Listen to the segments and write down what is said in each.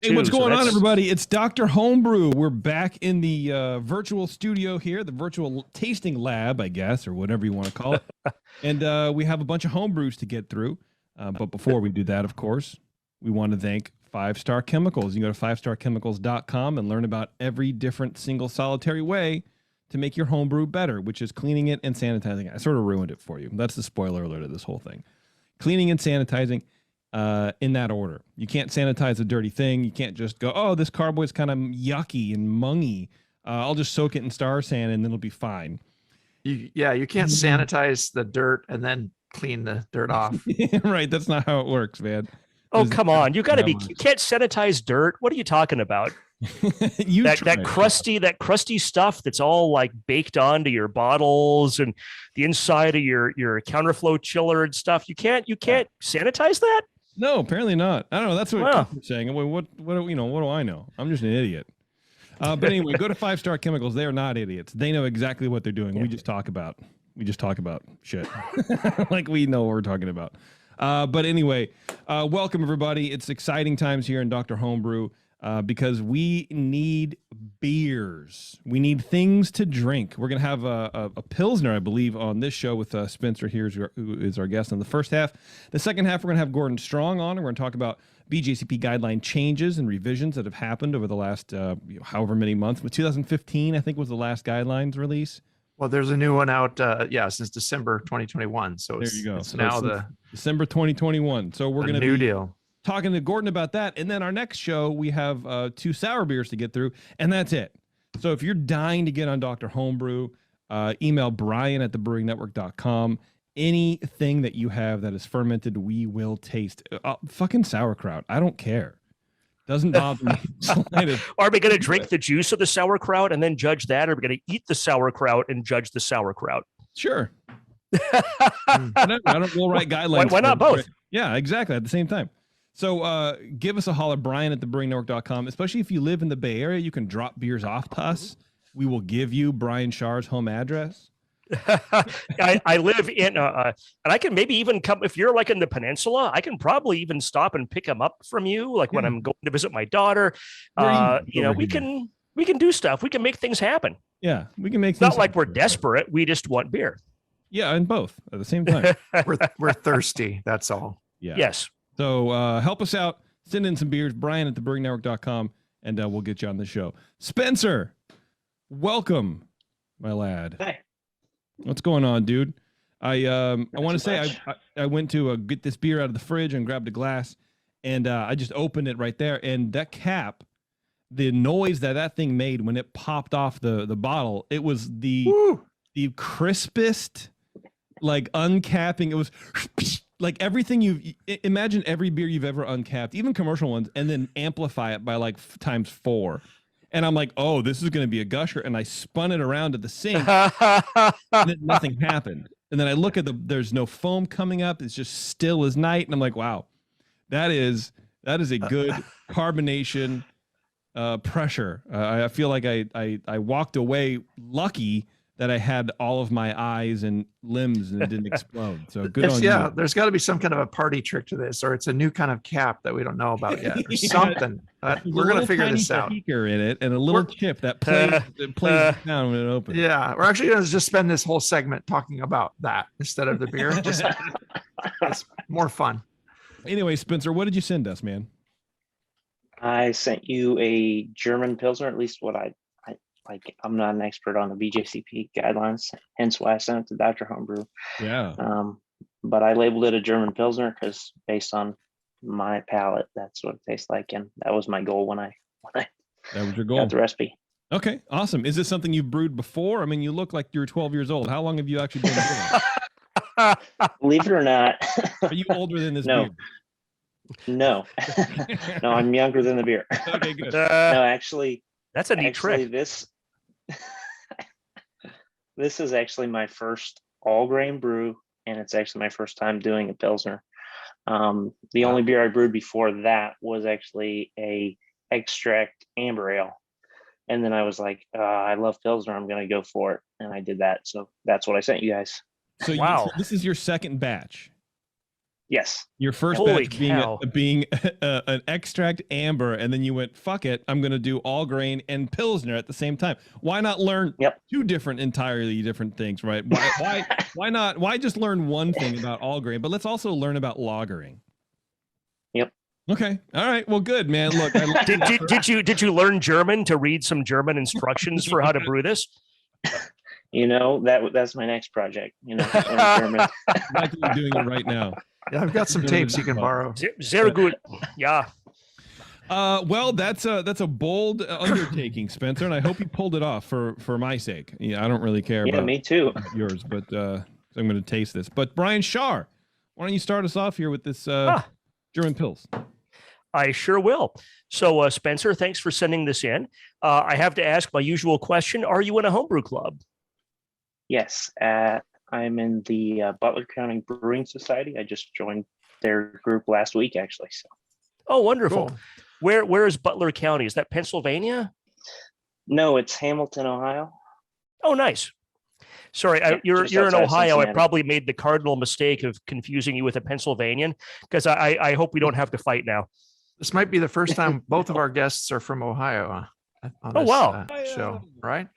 Hey, what's going on, that's everybody? It's Dr. Homebrew. We're back in the virtual studio here, the virtual tasting lab, I guess, or whatever you want to call it. And we have a bunch of homebrews to get through. But before we do that, of course, we want to thank 5-Star Chemicals. You can go to 5starchemicals.com and learn about every different single solitary way to make your homebrew better, which is cleaning it and sanitizing it. I sort of ruined it for you. That's the spoiler alert of this whole thing. Cleaning and sanitizing. In that order. You can't sanitize a dirty thing. You can't just go, oh, this carboy's kind of yucky and mungy. I'll just soak it in Star San and it'll be fine. you can't sanitize the dirt and then clean the dirt off. Right. That's not how it works, man. Oh, come on. You can't sanitize dirt. What are you talking about? that crusty stuff that's all like baked onto your bottles and the inside of your counterflow chiller and stuff. You can't sanitize that? No, apparently not. I don't know. That's what I'm saying. What do I know? I'm just an idiot. But anyway, go to 5-Star Chemicals. They are not idiots. They know exactly what they're doing. Yeah. We just talk about shit. Like we know what we're talking about. But anyway, welcome everybody. It's exciting times here in Dr. Homebrew. Because we need beers. We need things to drink. We're going to have a Pilsner, I believe, on this show with Spencer here, who is our guest in the first half. The second half, we're going to have Gordon Strong on, and we're going to talk about Bjcp guideline changes and revisions that have happened over the last however many months. But 2015, I think, was the last guidelines release. Well, there's a new one out, since December 2021. So there you go. It's now the December 2021. So we're going to new deal. Talking to Gordon about that. And then our next show, we have 2 sour beers to get through, and that's it. So if you're dying to get on Dr. Homebrew, email brian@thebrewingnetwork.com. Anything that you have that is fermented, we will taste. Fucking sauerkraut. I don't care. Doesn't bother me. Are we going to drink the juice of the sauerkraut and then judge that? Or are we going to eat the sauerkraut and judge the sauerkraut? Sure. We'll write guidelines. Why not both? Yeah, exactly. At the same time. So give us a holler, brian@thebrewingnetwork.com. Especially if you live in the Bay Area, you can drop beers off to us. We will give you Brian Shar's home address. I live in, and I can maybe even come, if you're like in the peninsula, I can probably even stop and pick them up from you. Like when I'm going to visit my daughter, we can do stuff. We can make things happen. Yeah, we can make things not like we're desperate. We just want beer. Yeah, and both at the same time. we're thirsty. That's all. Yeah. Yes. So help us out. Send in some beers, brian@thebrewingnetwork.com, and we'll get you on the show. Spencer, welcome, my lad. Hi. What's going on, dude? I want to say I went to get this beer out of the fridge and grabbed a glass, and I just opened it right there, and that cap, the noise that thing made when it popped off the bottle, it was the crispest, like uncapping. It was like everything you imagine every beer you've ever uncapped, even commercial ones, and then amplify it by like times 4. And I'm like, oh, this is going to be a gusher. And I spun it around to the sink and nothing happened. And then I look at there's no foam coming up. It's just still as night. And I'm like, wow, that is a good carbonation pressure. I feel like I walked away lucky that I had all of my eyes and limbs and it didn't explode. So good on you. There's got to be some kind of a party trick to this, or it's a new kind of cap that we don't know about yet, or something. We're going to figure this out. Speaker in it and a little chip that plays down when it opens. Yeah, we're actually going to just spend this whole segment talking about that instead of the beer. Just it's more fun. Anyway, Spencer, what did you send us, man? I sent you a German Pilsner, at least what I like. I'm not an expert on the BJCP guidelines, hence why I sent it to Dr. Homebrew. Yeah. But I labeled it a German Pilsner because based on my palate, that's what it tastes like, and that was my goal when I that was your goal. Got the recipe. Okay, awesome. Is this something you've brewed before? I mean, you look like you're 12 years old. How long have you actually been brewing? Believe it or not. Are you older than this beer? No. No, I'm younger than the beer. Okay, good. No, actually, that's a neat trick. This is actually my first all grain brew, and it's actually my first time doing a Pilsner. The only beer I brewed before that was actually a extract amber ale. And then I was like, I love Pilsner. I'm going to go for it. And I did that. So that's what I sent you guys. So this is your second batch. Yes. Your first Holy batch cow. being an extract amber, and then you went, fuck it, I'm going to do all grain and Pilsner at the same time. Why not learn two entirely different things, right? Why not? Why just learn one thing about all grain, but let's also learn about lagering. Yep. Okay. All right. Well, good, man. Look, did you learn German to read some German instructions for how to brew this? You know, that's my next project. You know, German. I'm doing it right now. Yeah, I've got some tapes you can borrow. Sehr gut. Yeah. Well, that's a bold undertaking, Spencer, and I hope you pulled it off for my sake. Yeah, I don't really care about me too. yours, but so I'm going to taste this. But Brian Schar, why don't you start us off here with this German Pils? I sure will. So, Spencer, thanks for sending this in. I have to ask my usual question: are you in a homebrew club? Yes. I'm in the Butler County Brewing Society. I just joined their group last week, actually. So. Oh, wonderful. Cool. Where is Butler County? Is that Pennsylvania? No, it's Hamilton, Ohio. Oh, nice. Sorry, you're in Ohio. I probably made the cardinal mistake of confusing you with a Pennsylvanian, because I hope we don't have to fight now. This might be the first time both of our guests are from Ohio on this show, right?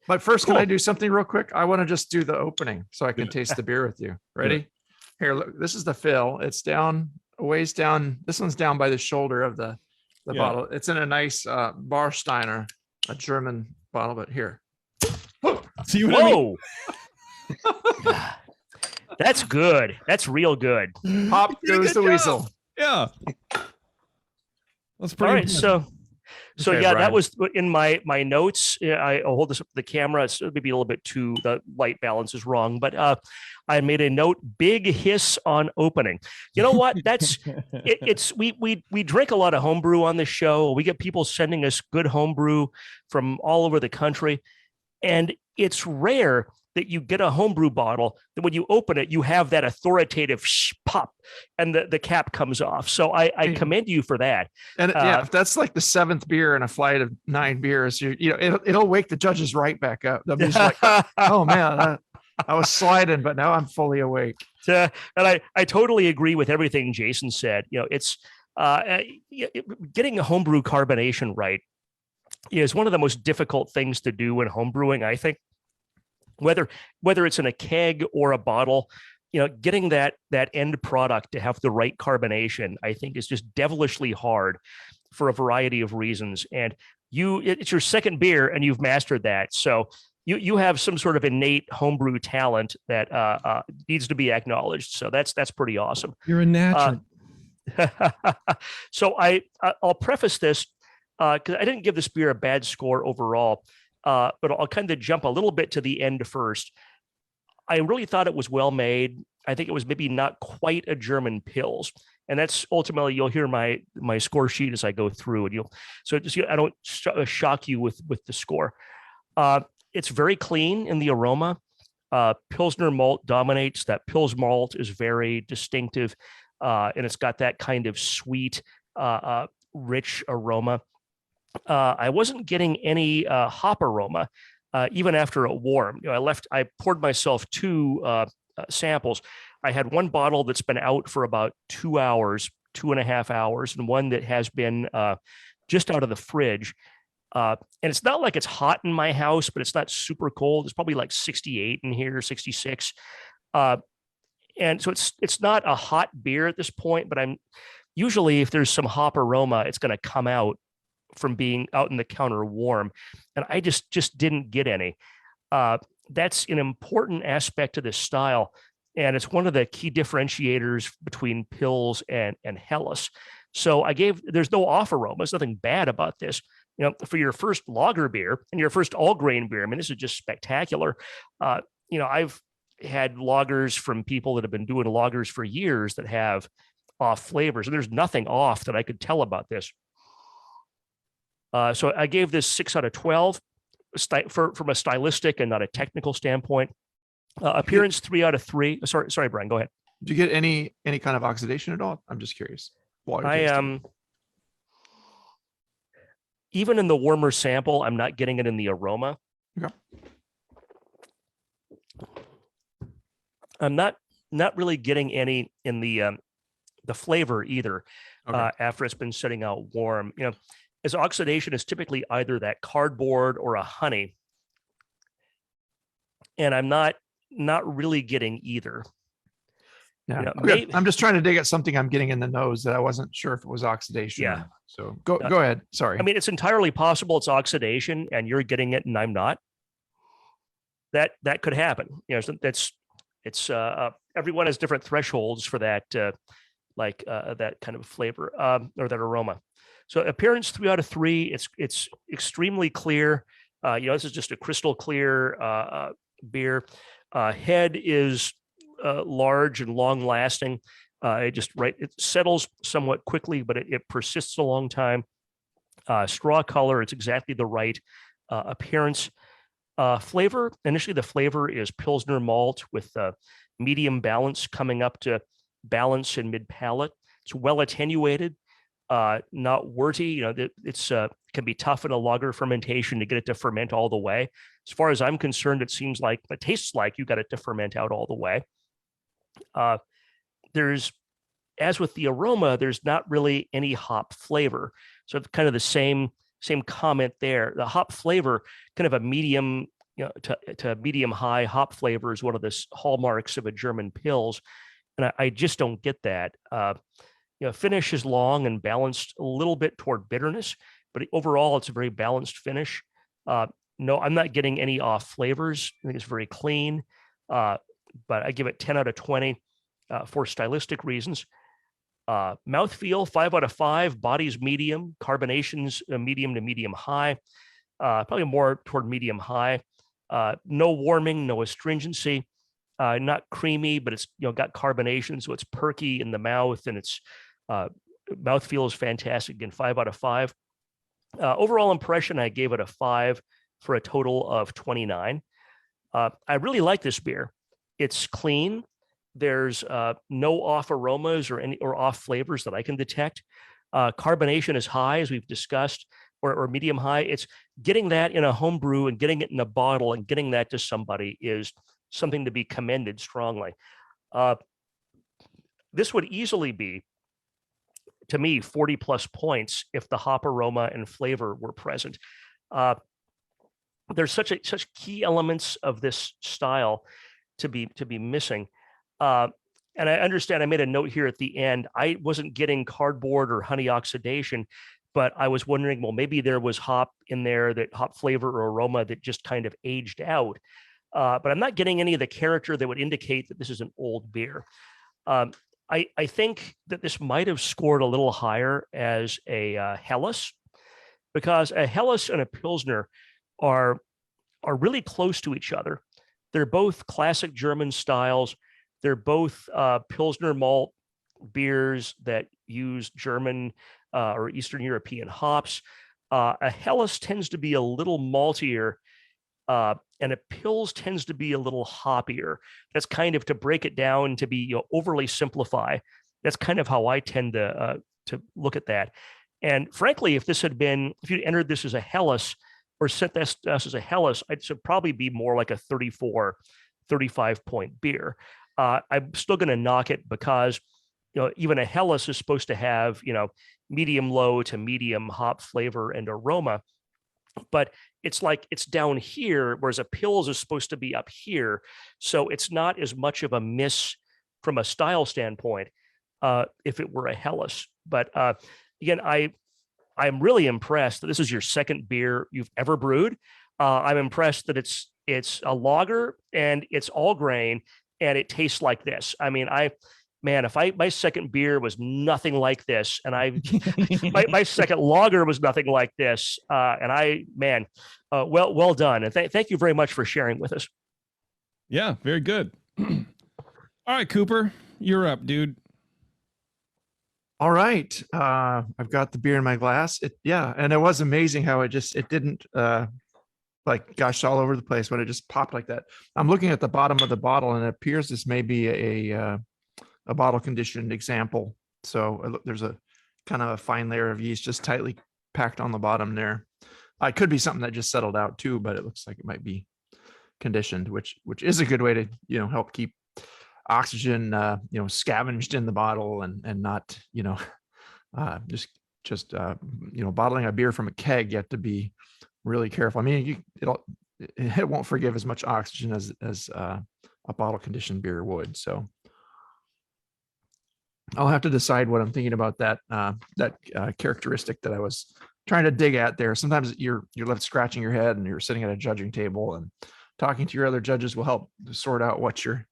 But first, Can I do something real quick? I want to just do the opening so I can taste the beer with you. Ready? Here, look, this is the fill. It's down, a ways down. This one's down by the shoulder of the bottle. It's in a nice Barsteiner, a German bottle, but here. See what I mean? That's good. That's real good. Pop goes the weasel. Yeah. That's pretty all right. impressive. So Okay, yeah, Brian. that was in my notes. I'll hold this up to the camera. It's maybe a little bit too, the light balance is wrong, but I made a note: big hiss on opening. You know what? That's it's we drink a lot of homebrew on this show. We get people sending us good homebrew from all over the country, and it's rare that you get a homebrew bottle that when you open it, you have that authoritative pop and the cap comes off. So I commend you for that. And if that's like the 7th beer in a flight of 9 beers, it'll wake the judges right back up. They'll be just like, oh man, I was sliding, but now I'm fully awake. And I totally agree with everything Jason said. It's getting a homebrew carbonation right is one of the most difficult things to do in homebrewing, I think. Whether it's in a keg or a bottle, getting that end product to have the right carbonation, I think, is just devilishly hard for a variety of reasons. And it's your second beer and you've mastered that. So you have some sort of innate homebrew talent that needs to be acknowledged. So that's pretty awesome. You're a natural. So I'll preface this because I didn't give this beer a bad score overall. But I'll kind of jump a little bit to the end first. I really thought it was well made. I think it was maybe not quite a German Pils, and that's ultimately, you'll hear my score sheet as I go through, and I don't shock you with the score. It's very clean in the aroma. Pilsner malt dominates. That Pils malt is very distinctive, and it's got that kind of sweet, rich aroma. I wasn't getting any hop aroma, even after it warmed. I poured myself 2 samples. I had one bottle that's been out for about 2 hours, 2.5 hours, and one that has been just out of the fridge. And it's not like it's hot in my house, but it's not super cold. It's probably like 68 in here, 66. And so it's not a hot beer at this point, but usually if there's some hop aroma, it's going to come out from being out in the counter warm, and I just didn't get any. That's an important aspect of this style, and it's one of the key differentiators between Pils and Helles. So there's no off aroma. There's nothing bad about this. For your first lager beer and your first all grain beer, I mean, this is just spectacular. I've had lagers from people that have been doing lagers for years that have off flavors, and there's nothing off that I could tell about this. So I gave this 6 out of 12 from a stylistic and not a technical standpoint. Appearance 3 out of 3. Sorry, Brian, go ahead. Did you get any kind of oxidation at all? I'm just curious. Even in the warmer sample, I'm not getting it in the aroma. Okay. I'm not not really getting any in the flavor either. Okay. After it's been sitting out warm, as oxidation is typically either that cardboard or a honey, and I'm not really getting either. Yeah, I'm just trying to dig at something I'm getting in the nose that I wasn't sure if it was oxidation. Yeah. So go ahead. Sorry. I mean, it's entirely possible it's oxidation and you're getting it and I'm not. That could happen. It's everyone has different thresholds for that, that kind of flavor or that aroma. So appearance 3 out of 3. It's extremely clear. This is just a crystal clear beer. Head is large and long lasting. It settles somewhat quickly, but it persists a long time. Straw color, it's exactly the right appearance. Flavor, initially the flavor is Pilsner malt with medium balance coming up to balance in mid palate. It's well attenuated, not worty. It's can be tough in a lager fermentation to get it to ferment all the way. As far as I'm concerned, it tastes like you got it to ferment out all the way. There's, as with the aroma, there's not really any hop flavor. So kind of the same comment there. The hop flavor, kind of a medium, to medium high hop flavor is one of the hallmarks of a German Pils. And I just don't get that. Finish is long and balanced a little bit toward bitterness, but overall it's a very balanced finish. No, I'm not getting any off flavors. I think it's very clean, but I give it 10 out of 20 for stylistic reasons. Mouthfeel, 5 out of 5. Body's medium. Carbonation's medium to medium high. Probably more toward medium high. No warming, no astringency. Not creamy, but it's got carbonation, so it's perky in the mouth, and its mouthfeel is fantastic. Again, 5 out of 5. Overall impression, I gave it a 5 for a total of 29. I really like this beer. It's clean. There's no off aromas or off flavors that I can detect. Carbonation is high, as we've discussed, or medium high. It's getting that in a homebrew and getting it in a bottle and getting that to somebody is something to be commended strongly. This would easily be, to me, 40 plus points if the hop aroma and flavor were present. There's such key elements of this style to be missing. And I understand, I made a note here at the end, I wasn't getting cardboard or honey oxidation, but I was wondering, well, maybe there was hop in there, that hop flavor or aroma that just kind of aged out. But I'm not getting any of the character that would indicate that this is an old beer. I think that this might have scored a little higher as a Helles, because a Helles and a Pilsner are really close to each other. They're both classic German styles. They're both Pilsner malt beers that use German or Eastern European hops. A Helles tends to be a little maltier, and a Pils tends to be a little hoppier. That's kind of, to break it down, to be overly simplify. That's kind of how I tend to look at that. And frankly, if you entered this as a Helles or set this as a Helles, it should probably be more like a 34, 35 point beer. I'm still going to knock it because even a Helles is supposed to have medium low to medium hop flavor and aroma, but it's down here, whereas a Pils is supposed to be up here. So it's not as much of a miss from a style standpoint if it were a Helles. But again, I'm really impressed that this is your second beer you've ever brewed. I'm impressed that it's a lager and it's all grain and it tastes like this. I mean, if my second beer was nothing like this, and my second lager was nothing like this, well done, and thank you very much for sharing with us. Yeah, very good. All right, Cooper, you're up, dude. All right, I've got the beer in my glass. And it was amazing how it didn't gush all over the place when it just popped like that. I'm looking at the bottom of the bottle, and it appears this may be a bottle conditioned example. So there's a kind of a fine layer of yeast just tightly packed on the bottom there. It could be something that just settled out too, but it looks like it might be conditioned, which is a good way to help keep. oxygen, scavenged in the bottle and not, just bottling a beer from a keg. You have to be really careful. I mean, it won't forgive as much oxygen as a bottle conditioned beer would. So I'll have to decide what I'm thinking about that characteristic that I was trying to dig at there. Sometimes you're left scratching your head and you're sitting at a judging table, and talking to your other judges will help sort out what you're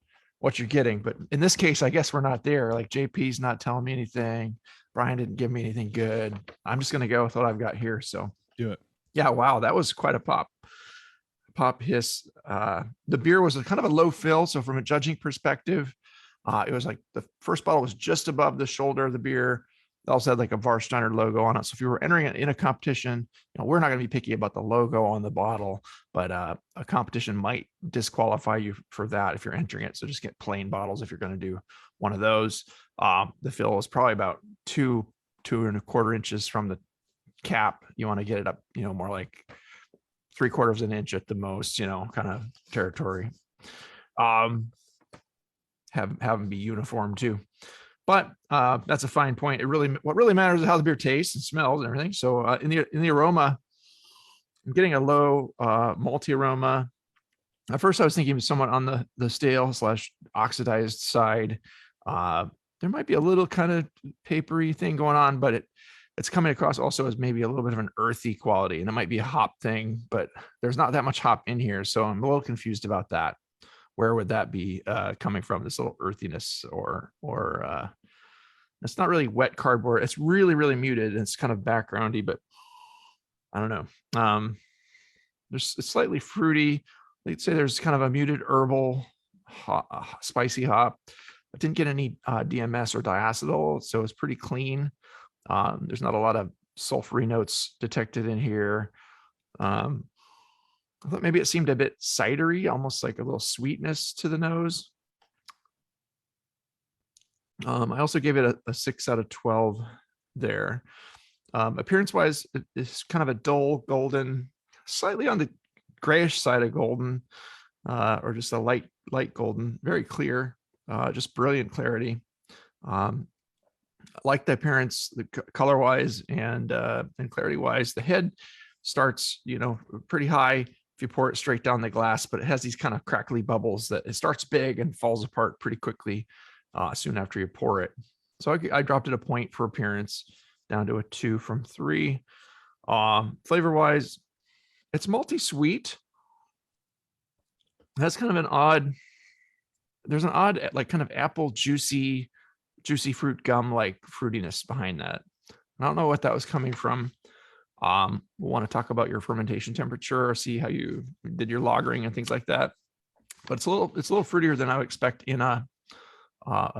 getting. But in this case, I guess we're not there. Like JP's not telling me anything. Brian didn't give me anything good. I'm just going to go with what I've got here. So do it. Yeah. Wow. That was quite a pop hiss. The beer was kind of a low fill. So from a judging perspective, it was like the first bottle was just above the shoulder of the beer. It also had like a Warsteiner logo on it. So if you were entering it in a competition, we're not going to be picky about the logo on the bottle, but a competition might disqualify you for that if you're entering it. So just get plain bottles if you're going to do one of those. The fill was probably about 2.25 inches from the cap. You want to get it up, more like 3/4 of an inch at the most, kind of territory. Have them be uniform too. But that's a fine point. What really matters is how the beer tastes and smells and everything. So in the aroma, I'm getting a low malty aroma. At first, I was thinking somewhat on the stale / oxidized side. There might be a little kind of papery thing going on, but it's coming across also as maybe a little bit of an earthy quality, and it might be a hop thing, but there's not that much hop in here, so I'm a little confused about that. Where would that be coming from? This little earthiness, or it's not really wet cardboard. It's really, really muted, and it's kind of backgroundy, but I don't know. It's slightly fruity. Let's say there's kind of a muted herbal, spicy hop. I didn't get any DMS or diacetyl, so it's pretty clean. There's not a lot of sulfury notes detected in here. I thought maybe it seemed a bit cidery, almost like a little sweetness to the nose. I also gave it a 6 out of 12 there. Appearance wise, it's kind of a dull golden, slightly on the grayish side of golden, or just a light golden, very clear, just brilliant clarity. I like the appearance, the color wise and clarity wise. The head starts, pretty high if you pour it straight down the glass, but it has these kind of crackly bubbles that it starts big and falls apart pretty quickly soon after you pour it. So I dropped it a point for appearance, down to a 2 from 3. Flavor wise, it's malty sweet. That's kind of there's an odd like kind of apple juicy fruit gum like fruitiness behind that. I don't know what that was coming from. We'll want to talk about your fermentation temperature, see how you did your lagering and things like that. But it's a little fruitier than I would expect in a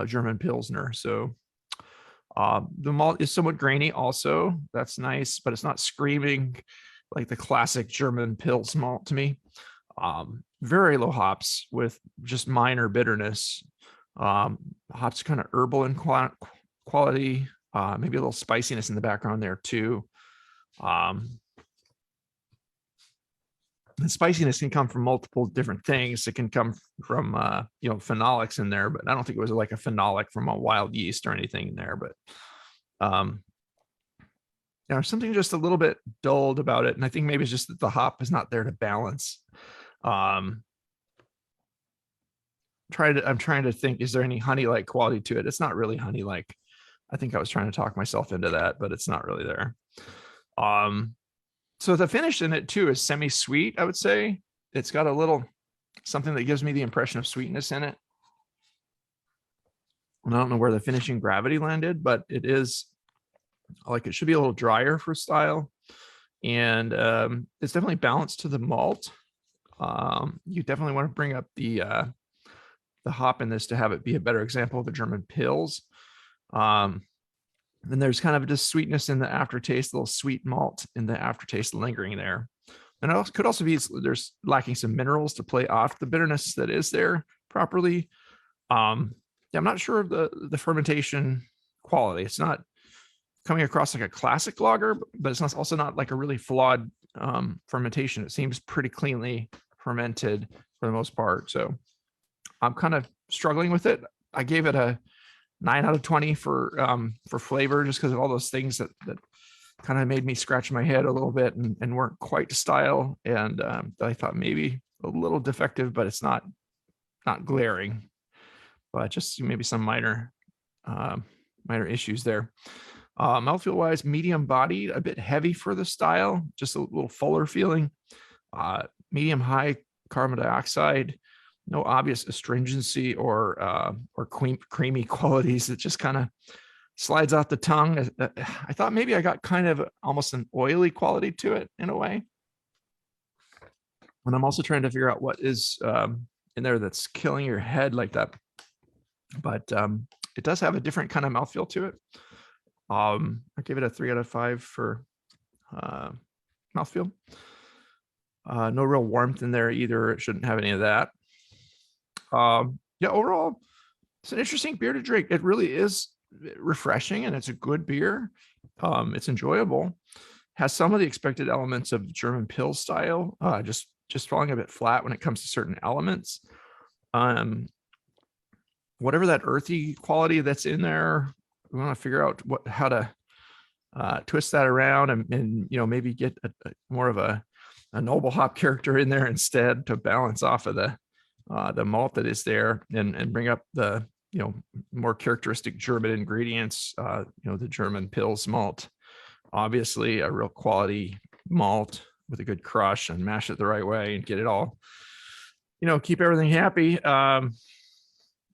German Pilsner. So the malt is somewhat grainy also. That's nice, but it's not screaming like the classic German Pils malt to me. Very low hops with just minor bitterness. Hops kind of herbal in quality, maybe a little spiciness in the background there too. The spiciness can come from multiple different things. It can come from phenolics in there, but I don't think it was like a phenolic from a wild yeast or anything in there. But there's something just a little bit dulled about it, and I think maybe it's just that the hop is not there to balance. I'm trying to think, is there any honey-like quality to it? It's not really honey-like. I think I was trying to talk myself into that, but it's not really there. So the finish in it too is semi-sweet, I would say. It's got a little something that gives me the impression of sweetness in it. And I don't know where the finishing gravity landed, but it is like, it should be a little drier for style. And it's definitely balanced to the malt. You definitely want to bring up the hop in this to have it be a better example of a German Pils. Then there's kind of just sweetness in the aftertaste, a little sweet malt in the aftertaste lingering there. And it could also be there's lacking some minerals to play off the bitterness that is there properly. I'm not sure of the fermentation quality. It's not coming across like a classic lager, but it's also not like a really flawed fermentation. It seems pretty cleanly fermented for the most part. So I'm kind of struggling with it. I gave it a 9 out of 20 for flavor, just because of all those things that kind of made me scratch my head a little bit and weren't quite to style. And I thought maybe a little defective, but it's not glaring, but just maybe some minor issues there. Mouthfeel wise, medium bodied, a bit heavy for the style, just a little fuller feeling. Medium high carbon dioxide, no obvious astringency or creamy qualities. It just kind of slides out the tongue. I thought maybe I got kind of almost an oily quality to it in a way. And I'm also trying to figure out what is in there that's killing your head like that. But it does have a different kind of mouthfeel to it. I gave it a 3 out of 5 for mouthfeel. No real warmth in there either. It shouldn't have any of that. Yeah, overall, it's an interesting beer to drink. It really is refreshing, and it's a good beer. It's enjoyable. Has some of the expected elements of German Pils style, just falling a bit flat when it comes to certain elements. Whatever that earthy quality that's in there, we want to figure out how to twist that around and maybe get more of a noble hop character in there instead to balance off of the malt that is there and bring up the more characteristic German ingredients. The German Pils malt, obviously a real quality malt with a good crush, and mash it the right way and get it all, keep everything happy.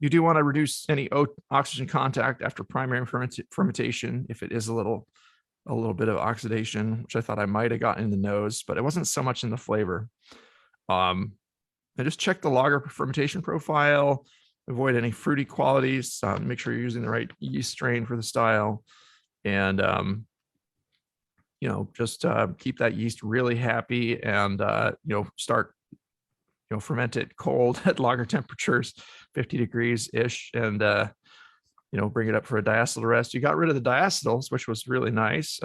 You do want to reduce any oxygen contact after primary fermentation if it is a little bit of oxidation, which I thought I might have gotten in the nose, but it wasn't so much in the flavor. I just check the lager fermentation profile, avoid any fruity qualities, make sure you're using the right yeast strain for the style, and just keep that yeast really happy and start ferment it cold at lager temperatures, 50 degrees ish, and bring it up for a diacetyl rest. You got rid of the diacetals, which was really nice.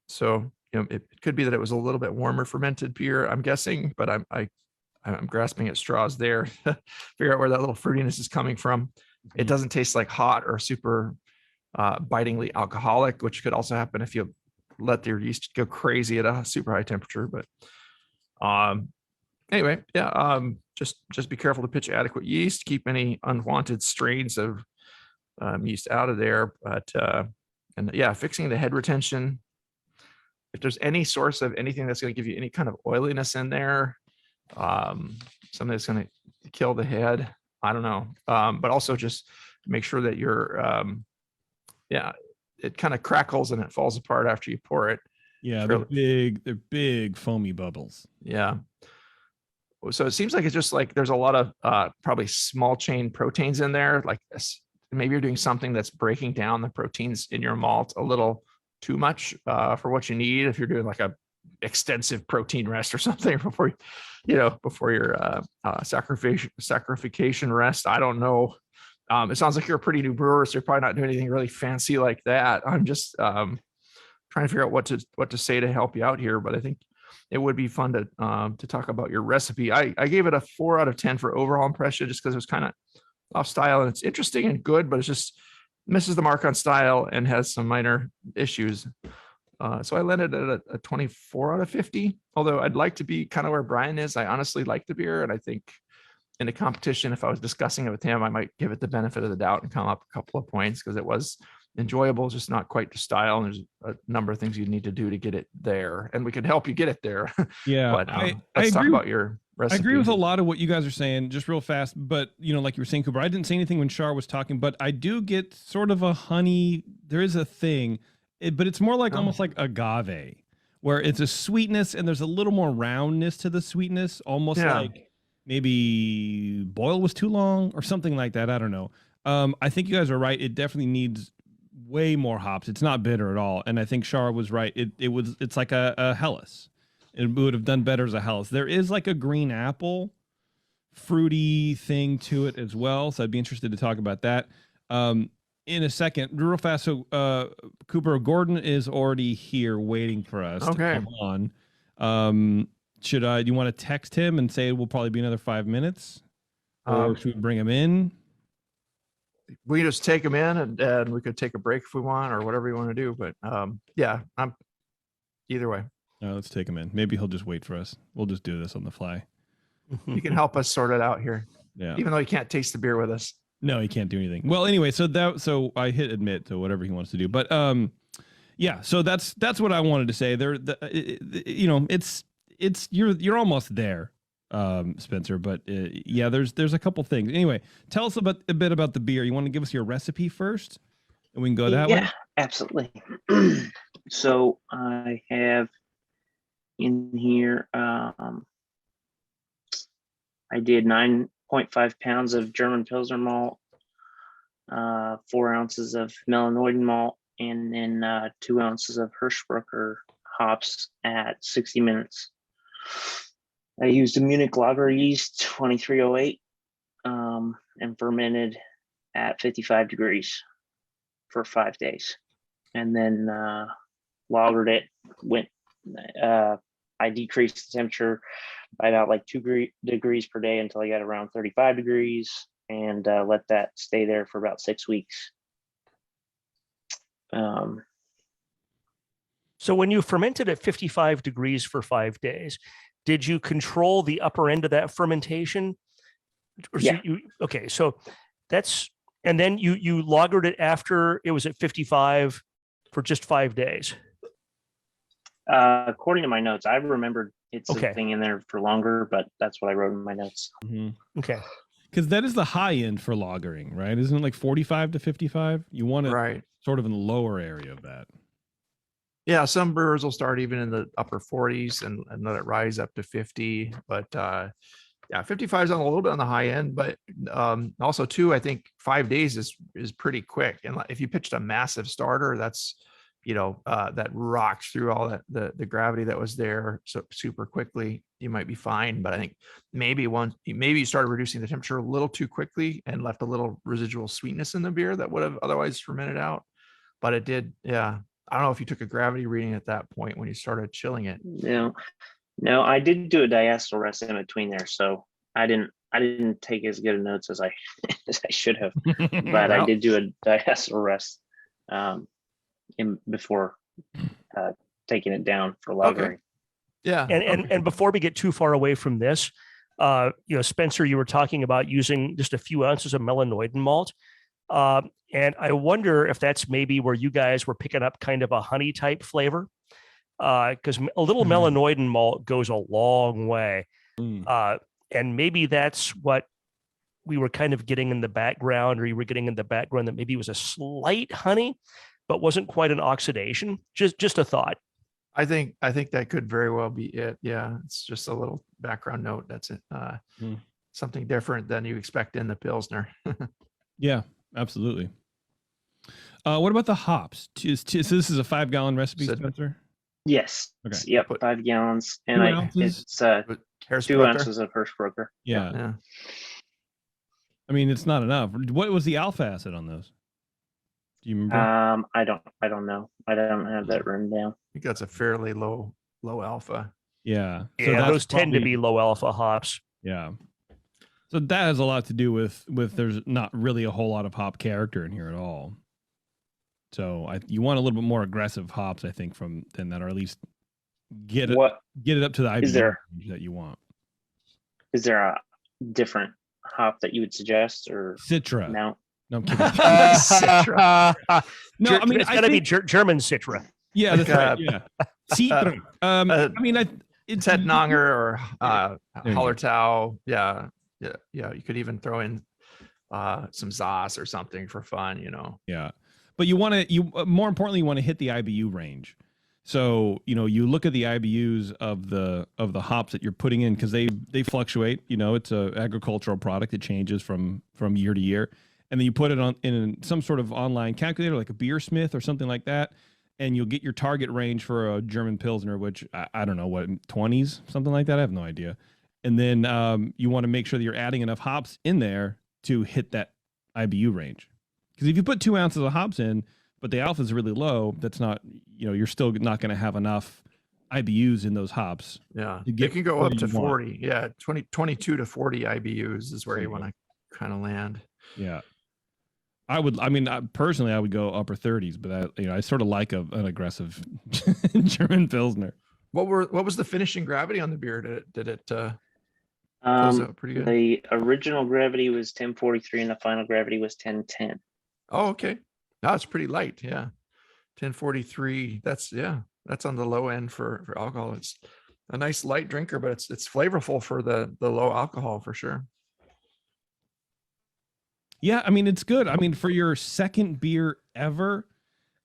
So it could be that it was a little bit warmer fermented beer, I'm guessing, but I'm grasping at straws there. Figure out where that little fruitiness is coming from. It doesn't taste like hot or super bitingly alcoholic, which could also happen if you let your yeast go crazy at a super high temperature. But anyway, yeah, just be careful to pitch adequate yeast. Keep any unwanted strains of yeast out of there. But and yeah, fixing the head retention. If there's any source of anything that's going to give you any kind of oiliness in there, something that's going to kill the head, I don't know. But also just make sure that you're it kind of crackles and it falls apart after you pour it. Yeah, they're big foamy bubbles. Yeah. So it seems like it's just like there's a lot of probably small chain proteins in there. Like maybe you're doing something that's breaking down the proteins in your malt a little too much for what you need. If you're doing like a extensive protein rest or something before your sacrification rest, I don't know. It sounds like you're a pretty new brewer, so you're probably not doing anything really fancy like that. I'm just trying to figure out what to say to help you out here, but I think it would be fun to talk about your recipe. I gave it a 4 out of 10 for overall impression, just because it was kind of off style, and it's interesting and good, but it's just misses the mark on style and has some minor issues. So I landed at a 24 out of 50, although I'd like to be kind of where Brian is. I honestly like the beer, and I think in a competition, if I was discussing it with him, I might give it the benefit of the doubt and come up a couple of points, because it was enjoyable, just not quite to style. And there's a number of things you need to do to get it there, and we could help you get it there. Yeah. But let's talk about your recipe. I agree with a lot of what you guys are saying, just real fast. But, like you were saying, Cooper, I didn't say anything when Char was talking, but I do get sort of a honey. There is a thing, but it's more like almost like agave, where it's a sweetness and there's a little more roundness to the sweetness, almost like maybe boil was too long or something like that. I don't know. I think you guys are right. It definitely needs way more hops. It's not bitter at all. And I think Char was right. It's like a Helles. It would have done better as a Helles. There is like a green apple fruity thing to it as well. So I'd be interested to talk about that in a second. Real fast. So Cooper, Gordon is already here waiting for us to come on. Do you want to text him and say it will probably be another 5 minutes? Or should we bring him in? we can just take them in and we could take a break if we want or whatever you want to do. But yeah, I'm either way. Let's take him in. Maybe he'll just wait for us. We'll just do this on the fly. You can help us sort it out here. Yeah. Even though you can't taste the beer with us. No, he can't do anything. Well, anyway, so I hit admit to whatever he wants to do. But yeah, so that's what I wanted to say. You're almost there, Spencer. But yeah, there's a couple things. Anyway, tell us a bit about the beer. You want to give us your recipe first, and we can go that way. Yeah, absolutely. So I have in here. I did 9.5 pounds of German Pilsner malt, 4 ounces of Melanoidin malt, and then 2 ounces of Hirschbrucker hops at 60 minutes. I used a Munich lager yeast 2308 and fermented at 55 degrees for 5 days. And then lagered it, I decreased the temperature by about like 2 degrees per day until I got around 35 degrees and let that stay there for about 6 weeks. So when you fermented at 55 degrees for 5 days, did you control the upper end of that fermentation? Or yeah. Okay, so that's, and then you lagered it after it was at 55 for just 5 days. According to my notes, I remembered it's a thing in there for longer, but that's what I wrote in my notes. Mm-hmm. Okay. Because that is the high end for lagering, right? Isn't it like 45 to 55? You want it sort of in the lower area of that. Yeah, some brewers will start even in the upper 40s and let it rise up to 50. But yeah, 55 is on a little bit on the high end, but also too, I think 5 days is pretty quick. And if you pitched a massive starter, that's that rocks through all that the gravity that was there so super quickly, you might be fine. But I think maybe you started reducing the temperature a little too quickly and left a little residual sweetness in the beer that would have otherwise fermented out. But it did, yeah. I don't know if you took a gravity reading at that point when you started chilling it. No, I did do a diacetyl rest in between there, so I didn't take as good a notes as I should have. But I did do a diacetyl rest before taking it down for lagering. Okay. Yeah. And before we get too far away from this, Spencer, you were talking about using just a few ounces of melanoidin malt. And I wonder if that's maybe where you guys were picking up kind of a honey type flavor, because a little melanoidin malt goes a long way. And maybe that's what we were kind of getting in the background, or you were getting in the background that maybe it was a slight honey, but wasn't quite an oxidation. Just a thought. I think that could very well be it. Yeah. It's just a little background note. That's it. Something different than you expect in the Pilsner. Yeah, absolutely. What about the hops? So this is a 5-gallon recipe, Spencer? Yes. Okay. Yep. 5 gallons. And it's 2 ounces of Hirschbrucker. Yeah. I mean, it's not enough. What was the alpha acid on those? Do you remember? I don't know. I don't have that written down. I think that's a fairly low alpha. Yeah. Yeah, so those tend to be low alpha hops. Yeah. So that has a lot to do with there's not really a whole lot of hop character in here at all. So you want a little bit more aggressive hops, I think, than that, or at least get it up to the IBU range that you want. Is there a different hop that you would suggest, or Citra? No, I'm kidding. Citra. No, I mean it's gotta be German Citra. Yeah, that's right. Yeah, Citra. I mean, it's Hetnanger or Hallertau. Yeah. You could even throw in some Zoss or something for fun, Yeah, but more importantly, you want to hit the IBU range. So you look at the IBUs of the hops that you're putting in, because they fluctuate. It's a agricultural product; it changes from year to year, and then you put it in some sort of online calculator, like a Beersmith or something like that, and you'll get your target range for a German Pilsner, which I don't know, what, 20s, something like that. I have no idea. And then you want to make sure that you're adding enough hops in there to hit that IBU range. Because if you put 2 ounces of hops in, but the alpha is really low, that's not, you're still not going to have enough IBUs in those hops. Yeah. It can go up to 40. Yeah. 22 to 40 IBUs is where you want to kind of land. Yeah. Personally, I would go upper 30s, but I sort of like an aggressive German Pilsner. What was the finishing gravity on the beer? Did it close out pretty good? The original gravity was 1043 and the final gravity was 1010. Oh, okay. No, it's pretty light. Yeah. 1043. That's on the low end for alcohol. It's a nice light drinker, but it's flavorful for the low alcohol for sure. Yeah, it's good. For your second beer ever,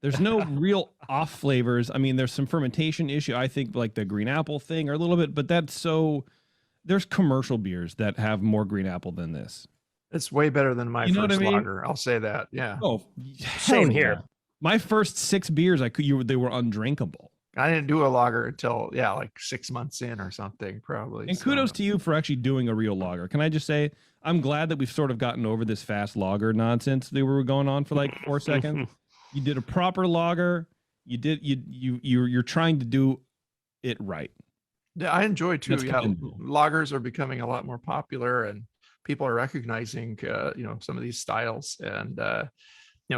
there's no real off flavors. There's some fermentation issue. I think like the green apple thing or a little bit, but there's commercial beers that have more green apple than this. It's way better than my first lager. I'll say that. Yeah. Oh, same here. Yeah. My first 6 beers, they were undrinkable. I didn't do a lager until like 6 months in or something, probably. And kudos to you for actually doing a real lager. Can I just say, I'm glad that we've sort of gotten over this fast lager nonsense that we were going on for like 4 seconds. You did a proper lager. You're trying to do it right. Yeah, I enjoy too. Lagers are becoming a lot more popular, and people are recognizing, some of these styles, and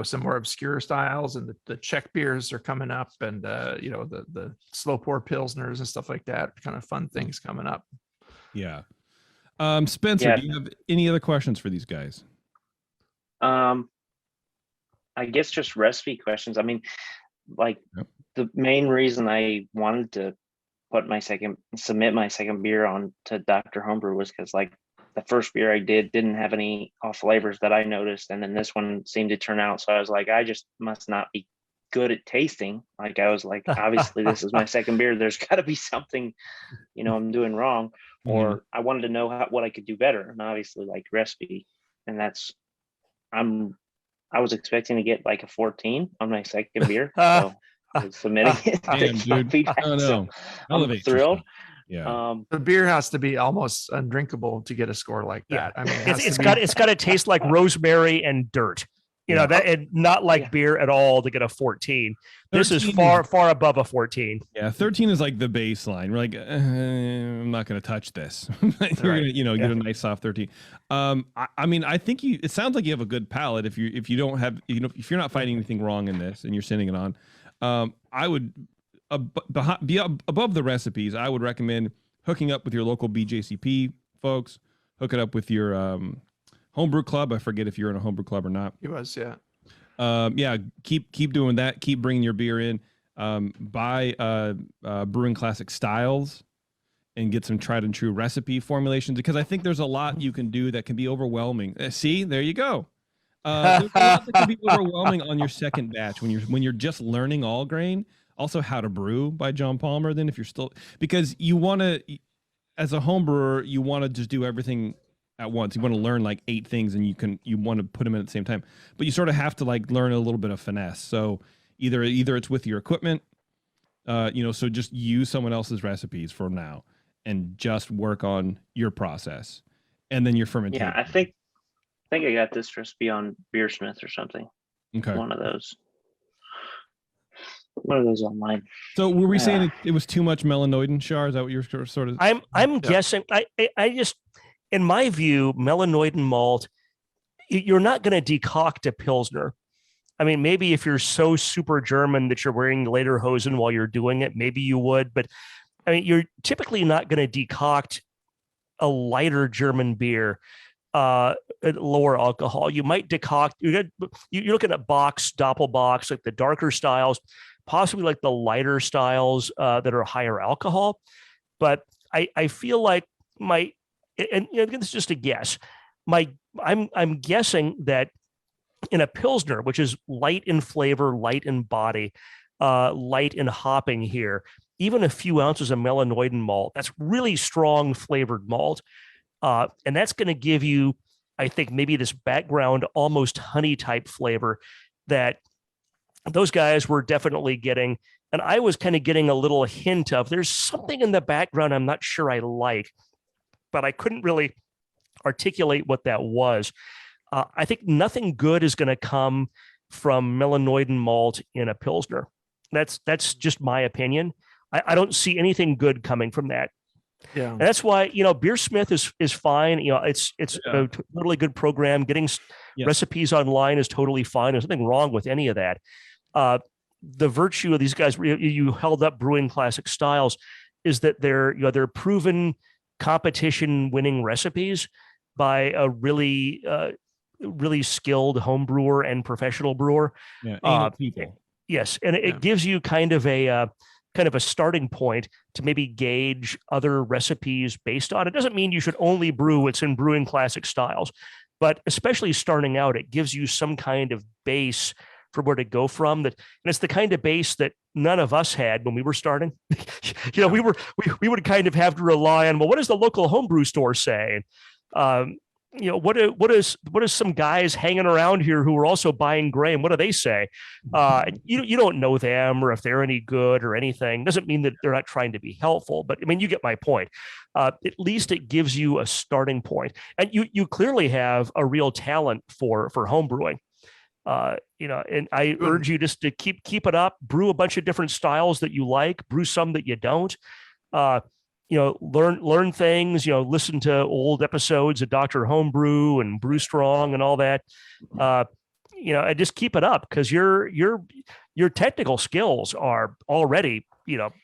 some more obscure styles, and the Czech beers are coming up, and the slow pour Pilsners and stuff like that. Kind of fun things coming up. Yeah. Spencer, do you have any other questions for these guys? I guess just recipe questions. The main reason I wanted to submit my second beer on to Dr. Homebrew was because the first beer I didn't have any off flavors that I noticed, and then this one seemed to turn out. So I was like, I just must not be good at tasting. I was like, obviously this is my second beer. There's got to be something, I'm doing wrong, or I wanted to know what I could do better, and obviously recipe, and I was expecting to get a 14 on my second beer, so I was submitting it. Damn, dude. Feedback, so I'm thrilled. Yeah. The beer has to be almost undrinkable to get a score like that. It's got to taste like rosemary and dirt. That, and not like beer at all to get a 14. This is far above a 14. Yeah, 13 is like the baseline. We're like, I'm not going to touch this. You're going to, get a nice soft 13. I think it sounds like you have a good palate. If you don't have, if you're not finding anything wrong in this and you're sending it on, I would be above the recipes. I would recommend hooking up with your local Bjcp folks. Hook it up with your homebrew club. I forget if you're in a homebrew club or not. He was, yeah. Keep doing that. Keep bringing your beer in. Buy Brewing Classic styles and get some tried and true recipe formulations, because I think there's a lot you can do that can be overwhelming. See, there you go. There's a lot that can be overwhelming on your second batch when you're just learning all grain. Also, How to Brew by John Palmer. Then if you're still, because you want to, as a home brewer, you want to just do everything at once. You want to learn 8 things, and you want to put them in at the same time, but you sort of have to learn a little bit of finesse. So either it's with your equipment, so just use someone else's recipes for now and just work on your process, and then your fermentation. Yeah, I think I got this recipe on Beersmith or something. Okay. One of those online. So were we saying it was too much melanoidin, Shar? Is that what you're sort of? I'm guessing. I just, in my view, melanoidin malt, you're not going to decoct a Pilsner. Maybe if you're so super German that you're wearing lederhosen while you're doing it, maybe you would. But you're typically not going to decoct a lighter German beer at lower alcohol. You might decoct. You're looking at Box, Doppelbox, like the darker styles, possibly like the lighter styles that are higher alcohol. But I feel like and this is just a guess. I'm guessing that in a Pilsner, which is light in flavor, light in body, light in hopping here, even a few ounces of melanoidin malt, that's really strong flavored malt. And that's going to give you, I think, maybe this background, almost honey type flavor that those guys were definitely getting. And I was kind of getting a little hint of, there's something in the background I'm not sure I like, but I couldn't really articulate what that was. I think nothing good is going to come from melanoidin malt in a Pilsner. That's just my opinion. I don't see anything good coming from that. Yeah. And that's why, Beersmith is fine. It's a totally good program. Getting recipes online is totally fine. There's nothing wrong with any of that. The virtue of these guys, you held up Brewing Classic Styles, is that they're proven competition winning recipes by a really skilled home brewer and professional brewer. People. Yes, and it gives you kind of a starting point to maybe gauge other recipes based on. It doesn't mean you should only brew what's in Brewing Classic Styles, but especially starting out, it gives you some kind of base for where to go from. And it's the kind of base that none of us had when we were starting. We would kind of have to rely on, well, what does the local homebrew store say? What is some guys hanging around here who are also buying grain? What do they say? You don't know them or if they're any good or anything. Doesn't mean that they're not trying to be helpful, but I mean, you get my point. At least it gives you a starting point, and you clearly have a real talent for home brewing. And I urge you just to keep it up. Brew a bunch of different styles that you like. Brew some that you don't. Learn things, listen to old episodes of Dr. Homebrew and Brew Strong and all that. And just keep it up, because your technical skills are already,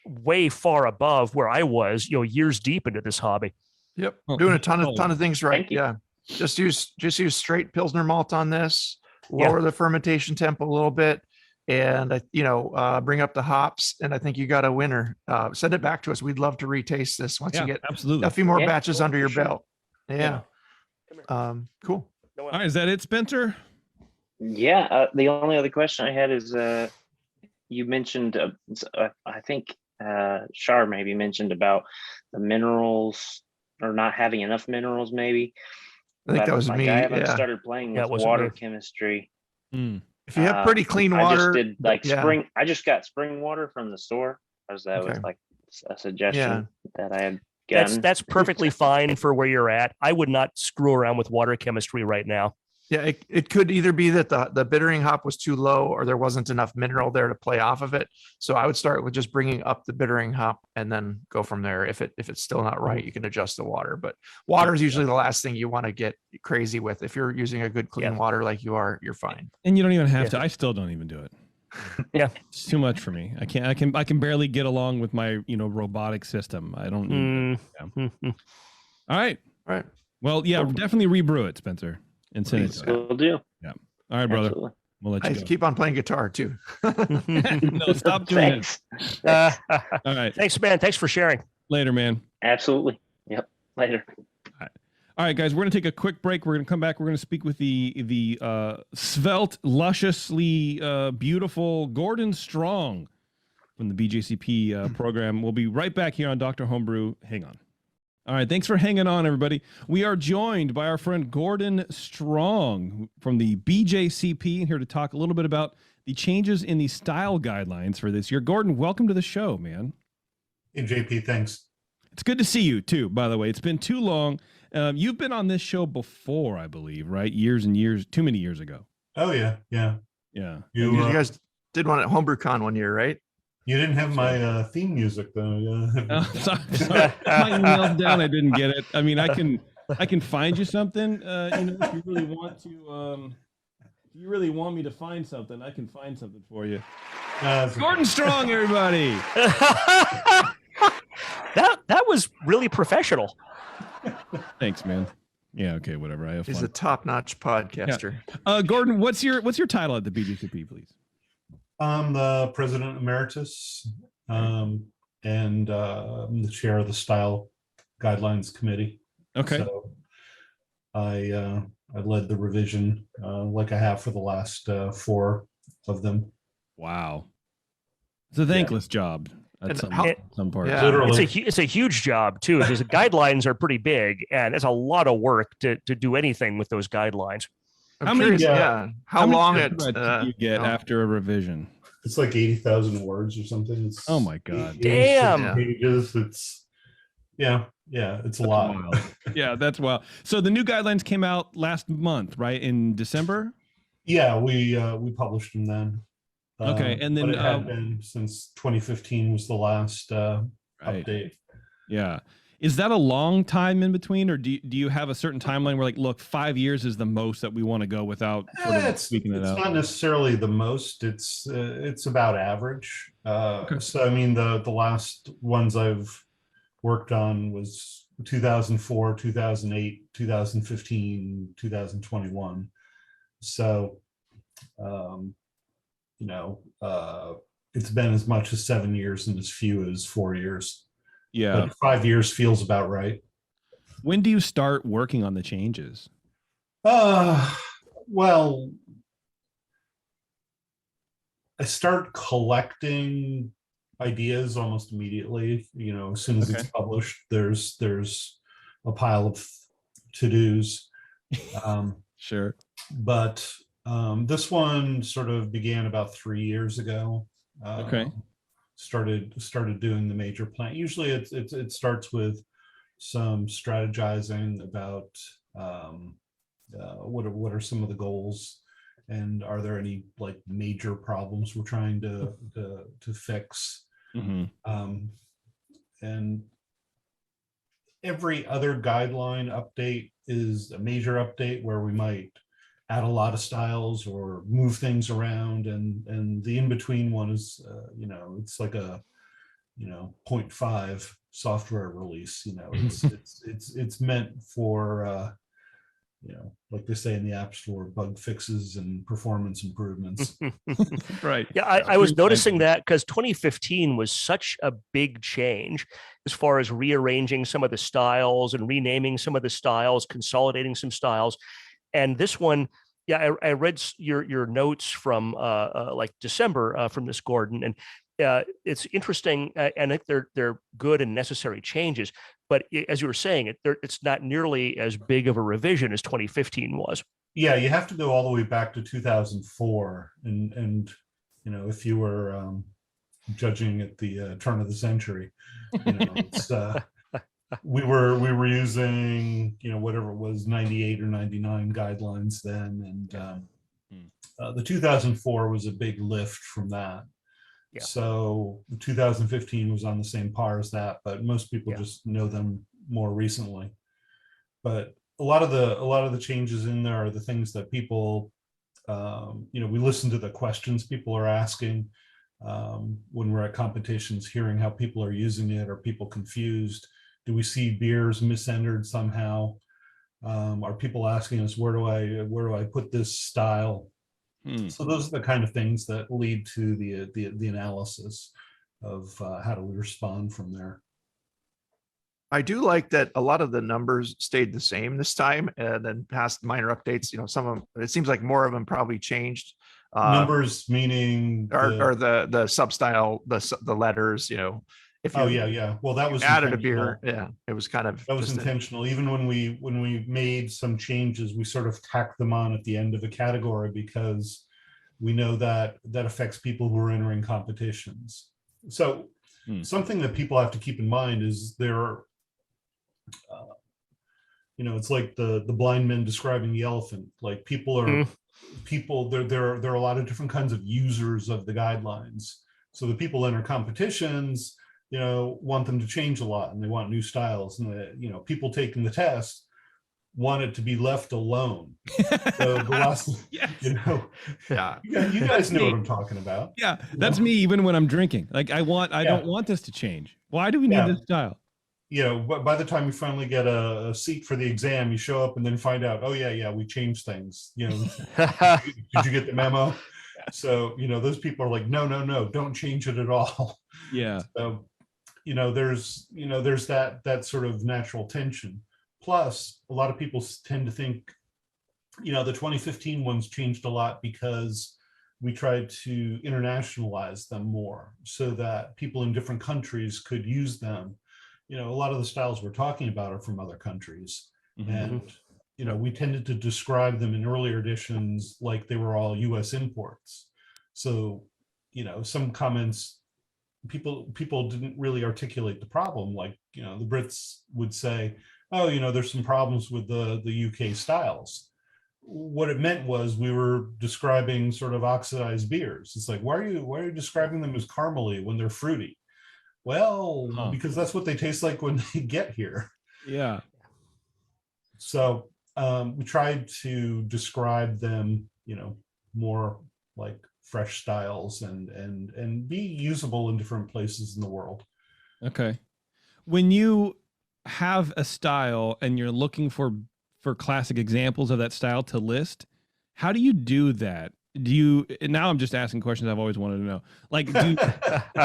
way far above where I was, years deep into this hobby. Yep. Doing a ton of things right. Yeah. Just use straight Pilsner malt on this, lower the fermentation temp a little bit, and bring up the hops, and I think you got a winner. Send it back to us. We'd love to retaste this once you get a few more batches under your belt. Cool. All right, is that it, Spencer? Yeah. The only other question I had is, you mentioned, I think Shar maybe mentioned about the minerals or not having enough minerals. Maybe I think that was me. I haven't started playing with water chemistry. If you have pretty clean water, I just did spring. I just got spring water from the store, because that was like a suggestion that I had gotten. That's perfectly fine for where you're at. I would not screw around with water chemistry right now. Yeah, it could either be that the bittering hop was too low, or there wasn't enough mineral there to play off of it. So I would start with just bringing up the bittering hop and then go from there. If it's still not right, you can adjust the water. But water is usually the last thing you want to get crazy with. If you're using a good clean water like you are, you're fine. And you don't even have to. I still don't even do it. Yeah, it's too much for me. I can barely get along with my robotic system. I don't. All right. Well, definitely rebrew it, Spencer. And send it to will do. Yeah. All right, brother. Absolutely. We'll let you go. Keep on playing guitar too. No, stop doing it. All right. Thanks, man. Thanks for sharing. Later, man. Absolutely. Yep. Later. All right, guys. We're gonna take a quick break. We're gonna come back. We're gonna speak with the svelte, lusciously beautiful Gordon Strong from the BJCP program. We'll be right back here on Dr. Homebrew. Hang on. All right, thanks for hanging on, everybody. We are joined by our friend Gordon Strong from the BJCP, here to talk a little bit about the changes in the style guidelines for this year. Gordon, welcome to the show, man. Hey, JP, thanks. It's good to see you, too, by the way. It's been too long. You've been on this show before, I believe, right? Years and years, too many years ago. Oh, yeah. You guys did one at HomebrewCon one year, right? You didn't have my theme music though. Sorry. My email's down. I didn't get it. I mean, I can find you something. If you really want to, if you really want me to find something, I can find something for you. Gordon Strong, everybody. That was really professional. Thanks, man. Yeah. Okay. Whatever. I have fun. He's a top-notch podcaster. Yeah. Gordon, what's your title at the BJCP, please? I'm the president emeritus, and I'm the chair of the style guidelines committee. Okay. So I led the revision like I have for the last 4 of them. Wow. It's a thankless job at some part. Yeah. Literally. It's a huge job too, because the guidelines are pretty big, and it's a lot of work to do anything with those guidelines. How long do you get after a revision? It's like 80,000 words or something. It's oh my god! Damn. Pages. It's it's a lot. Yeah, that's wild. So the new guidelines came out last month, right, in December? Yeah, we published them then. Okay, and then but it had been since 2015 was the last update. Yeah. Is that a long time in between, or do you have a certain timeline where like, look, 5 years is the most that we want to go without sort of tweaking it out? It's not necessarily the most. It's about average. So I mean, the last ones I've worked on was 2004, 2008, 2015, 2021. So, it's been as much as 7 years and as few as 4 years. Yeah. But 5 years feels about right. When do you start working on the changes? Well, I start collecting ideas almost immediately. As soon as it's published, there's a pile of to-dos. Sure. But this one sort of began about 3 years ago. Started doing the major plan. Usually it starts with some strategizing about what are some of the goals, and are there any like major problems we're trying to fix. And every other guideline update is a major update where we might add a lot of styles or move things around, and the in-between one is it's like a 0.5 software release. It's meant for like they say in the App Store, bug fixes and performance improvements. Right. Yeah, I was noticing that because 2015 was such a big change as far as rearranging some of the styles and renaming some of the styles, consolidating some styles. And this one, yeah, I read your notes from like December from this, Gordon, and it's interesting, and I think they're good and necessary changes. But as you were saying, it's not nearly as big of a revision as 2015 was. Yeah, you have to go all the way back to 2004, and if you were judging at the turn of the century, it's. We were using whatever it was, 98 or 99 guidelines then, and the 2004 was a big lift from that. Yeah. So 2015 was on the same par as that, but most people just know them more recently. But a lot of the changes in there are the things that people we listen to the questions people are asking when we're at competitions, hearing how people are using it. Are people confused? Do we see beers misentered somehow? Are people asking us, where do I put this style? So those are the kind of things that lead to the analysis of how do we respond from there. I do like that a lot of the numbers stayed the same this time, and then past minor updates. Some of them, it seems like more of them probably changed. Numbers meaning or the sub style, the letters. If yeah. Well, that was added a beer. Yeah, it was kind of that was intentional. Even when we made some changes, we sort of tacked them on at the end of a category because we know that affects people who are entering competitions. So something that people have to keep in mind is there are, it's like the blind men describing the elephant. Like people are there are a lot of different kinds of users of the guidelines. So the people enter competitions, want them to change a lot, and they want new styles, and people taking the test want it to be left alone. So the last, yeah, you guys know what I'm talking about. Yeah, that's me. Even when I'm drinking, like I don't want this to change. Why do we need this style? But by the time you finally get a seat for the exam, you show up and then find out, oh yeah, we changed things. Did you get the memo? So those people are like, no, don't change it at all. Yeah. So there's that sort of natural tension. Plus, a lot of people tend to think, the 2015 ones changed a lot because we tried to internationalize them more so that people in different countries could use them. A lot of the styles we're talking about are from other countries. And, we tended to describe them in earlier editions like they were all US imports. So, some comments, people didn't really articulate the problem. Like, the Brits would say, oh, there's some problems with the UK styles. What it meant was we were describing sort of oxidized beers. It's like, why are you describing them as caramely when they're fruity? Well, because that's what they taste like when they get here. Yeah. So we tried to describe them, more like fresh styles and be usable in different places in the world. Okay. When you have a style and you're looking for classic examples of that style to list, how do you do that? Now I'm just asking questions I've always wanted to know. Like, do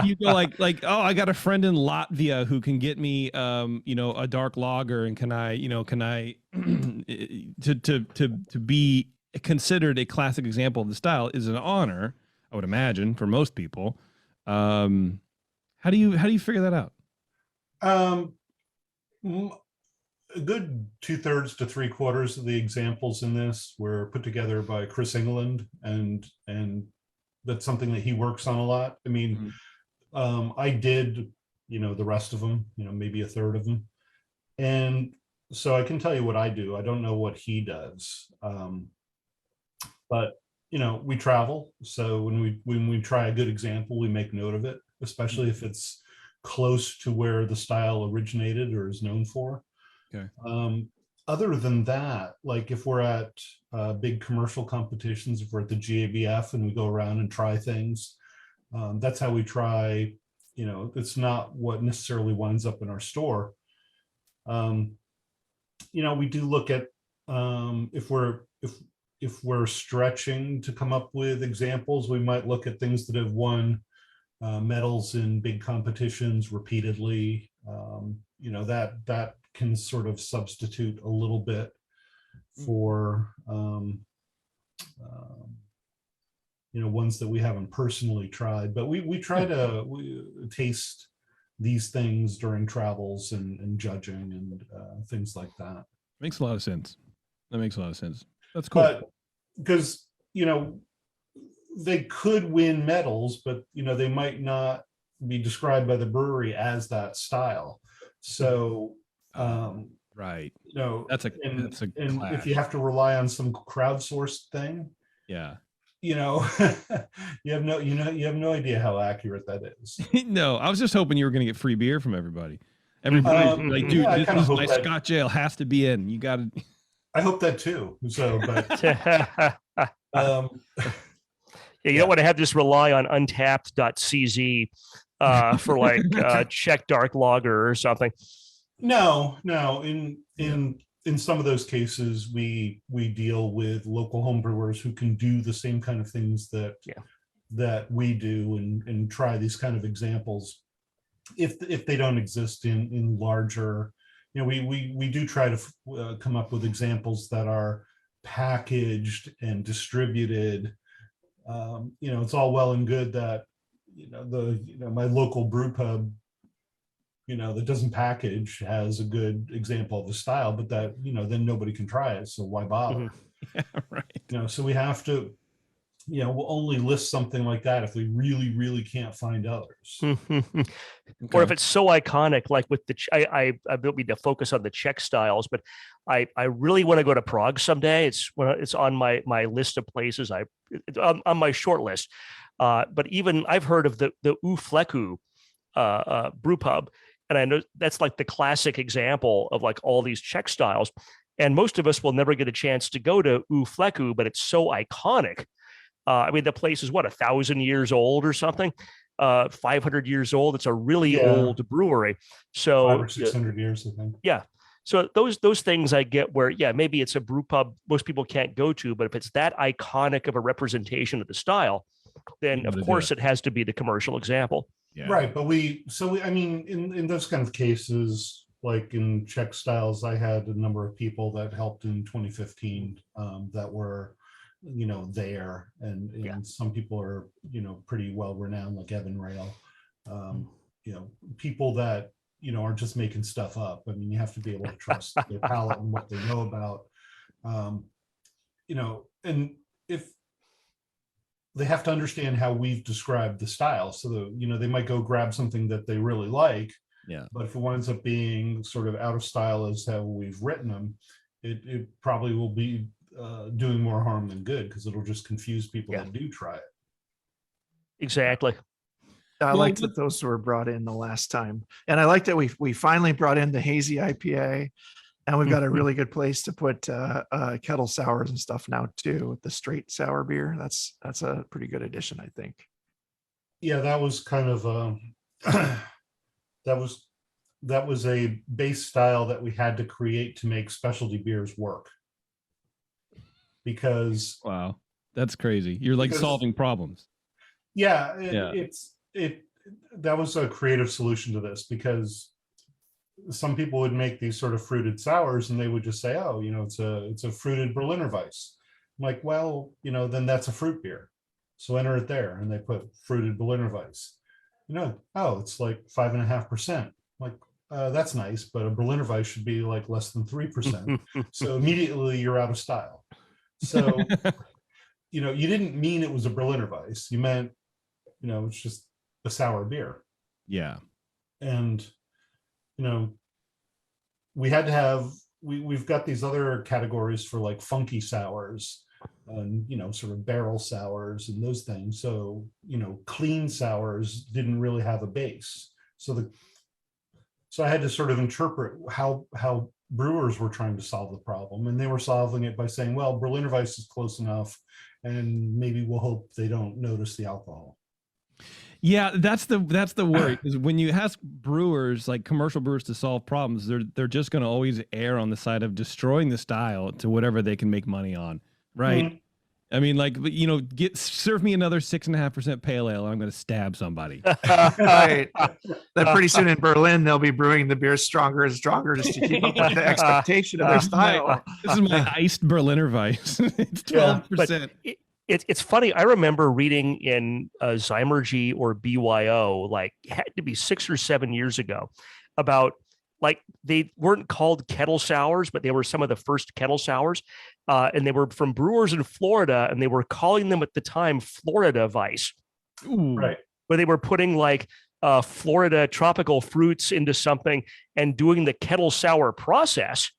you go like, oh, I got a friend in Latvia who can get me, a dark lager, and can I to be considered a classic example of the style is an honor, I would imagine, for most people. How do you figure that out? A good 2/3 to 3/4 of the examples in this were put together by Chris England, and that's something that he works on a lot. I mean, I did, the rest of them, maybe a third of them. And so I can tell you what I do. I don't know what he does. But, we travel. So when we try a good example, we make note of it, especially if it's close to where the style originated or is known for. Okay. Other than that, like if we're at big commercial competitions, if we're at the GABF and we go around and try things, that's how we try. It's not what necessarily winds up in our store. We do look at if we're stretching to come up with examples, we might look at things that have won medals in big competitions repeatedly. That can sort of substitute a little bit for ones that we haven't personally tried, but we try to taste these things during travels and judging and things like that. Makes a lot of sense. That makes a lot of sense. That's cool. But because they could win medals, but they might not be described by the brewery as that style. So right. That's a and clash. if you have to rely on some crowdsourced thing, yeah, you have no idea how accurate that is. No, I was just hoping you were going to get free beer from everybody. Everybody's like, dude, this is my Scotch ale has to be in. You got to. I hope that too. So, but you don't want to have this rely on untapped.cz for like Czech dark lager or something. No. In some of those cases, we deal with local homebrewers who can do the same kind of things that we do and try these kind of examples. If they don't exist in larger, we do try to come up with examples that are packaged and distributed. It's all well and good that my local brew pub that doesn't package has a good example of the style, but that then nobody can try it, so why bother? Yeah, right. So we have to we'll only list something like that if we really can't find others. Okay. Or if it's so iconic, like with the I don't mean to focus on the Czech styles, but I really want to go to Prague someday. It's on my list of places on my short list. But even I've heard of the U Fleku brew pub, and I know that's like the classic example of like all these Czech styles. And most of us will never get a chance to go to U Fleku, but it's so iconic. I mean, the place is 1,000 years old or something, 500 years old. It's a really old brewery. So 500 or 600 years, I think. Yeah. So those things I get where, maybe it's a brew pub most people can't go to, but if it's that iconic of a representation of the style, then of course it has to be the commercial example. Yeah. Right. But I mean, in those kind of cases, like in Czech styles, I had a number of people that helped in 2015 that were there, and some people are pretty well renowned, like Evan Rail, people that aren't just making stuff up. I mean, you have to be able to trust their palate and what they know about, and if they have to understand how we've described the style, so they might go grab something that they really like, but if it winds up being sort of out of style as how we've written them, it probably will be doing more harm than good, because it'll just confuse people that do try it. Exactly. I liked that those were brought in the last time, and I like that we finally brought in the hazy IPA, and we've got a really good place to put kettle sours and stuff now too with the straight sour beer. That's a pretty good addition, I think. Yeah, that was kind of that was a base style that we had to create to make specialty beers work. Because wow, that's crazy. You're like solving problems. Yeah, that was a creative solution to this, because some people would make these sort of fruited sours and they would just say, oh, it's a fruited Berliner Weiss. I'm like, well, then that's a fruit beer. So enter it there. And they put fruited Berliner Weiss. Oh, it's like 5.5%. Like, that's nice, but a Berliner Weiss should be like less than 3%. So immediately you're out of style. So, you didn't mean it was a Berliner Weiss. You meant, it's just a sour beer. Yeah. And, we had to have, we've got these other categories for like funky sours and, sort of barrel sours and those things. So, clean sours didn't really have a base. So I had to sort of interpret how brewers were trying to solve the problem, and they were solving it by saying, well, Berliner Weiss is close enough, and maybe we'll hope they don't notice the alcohol. Yeah, that's the worry, is when you ask brewers, like commercial brewers, to solve problems, they're just going to always err on the side of destroying the style to whatever they can make money on, right? Mm-hmm. I mean, like, serve me another 6.5% pale ale, I'm going to stab somebody. Right. Then pretty soon in Berlin, they'll be brewing the beer stronger and stronger just to keep up with the expectation of their style. This is my iced Berliner Weiss. It's 12%. Yeah, it's funny. I remember reading in Zymergy or BYO, like it had to be 6 or 7 years ago, about like they weren't called kettle sours, but they were some of the first kettle sours. And they were from brewers in Florida, and they were calling them at the time Florida Weiss. Ooh. Right. Where they were putting like Florida tropical fruits into something and doing the kettle sour process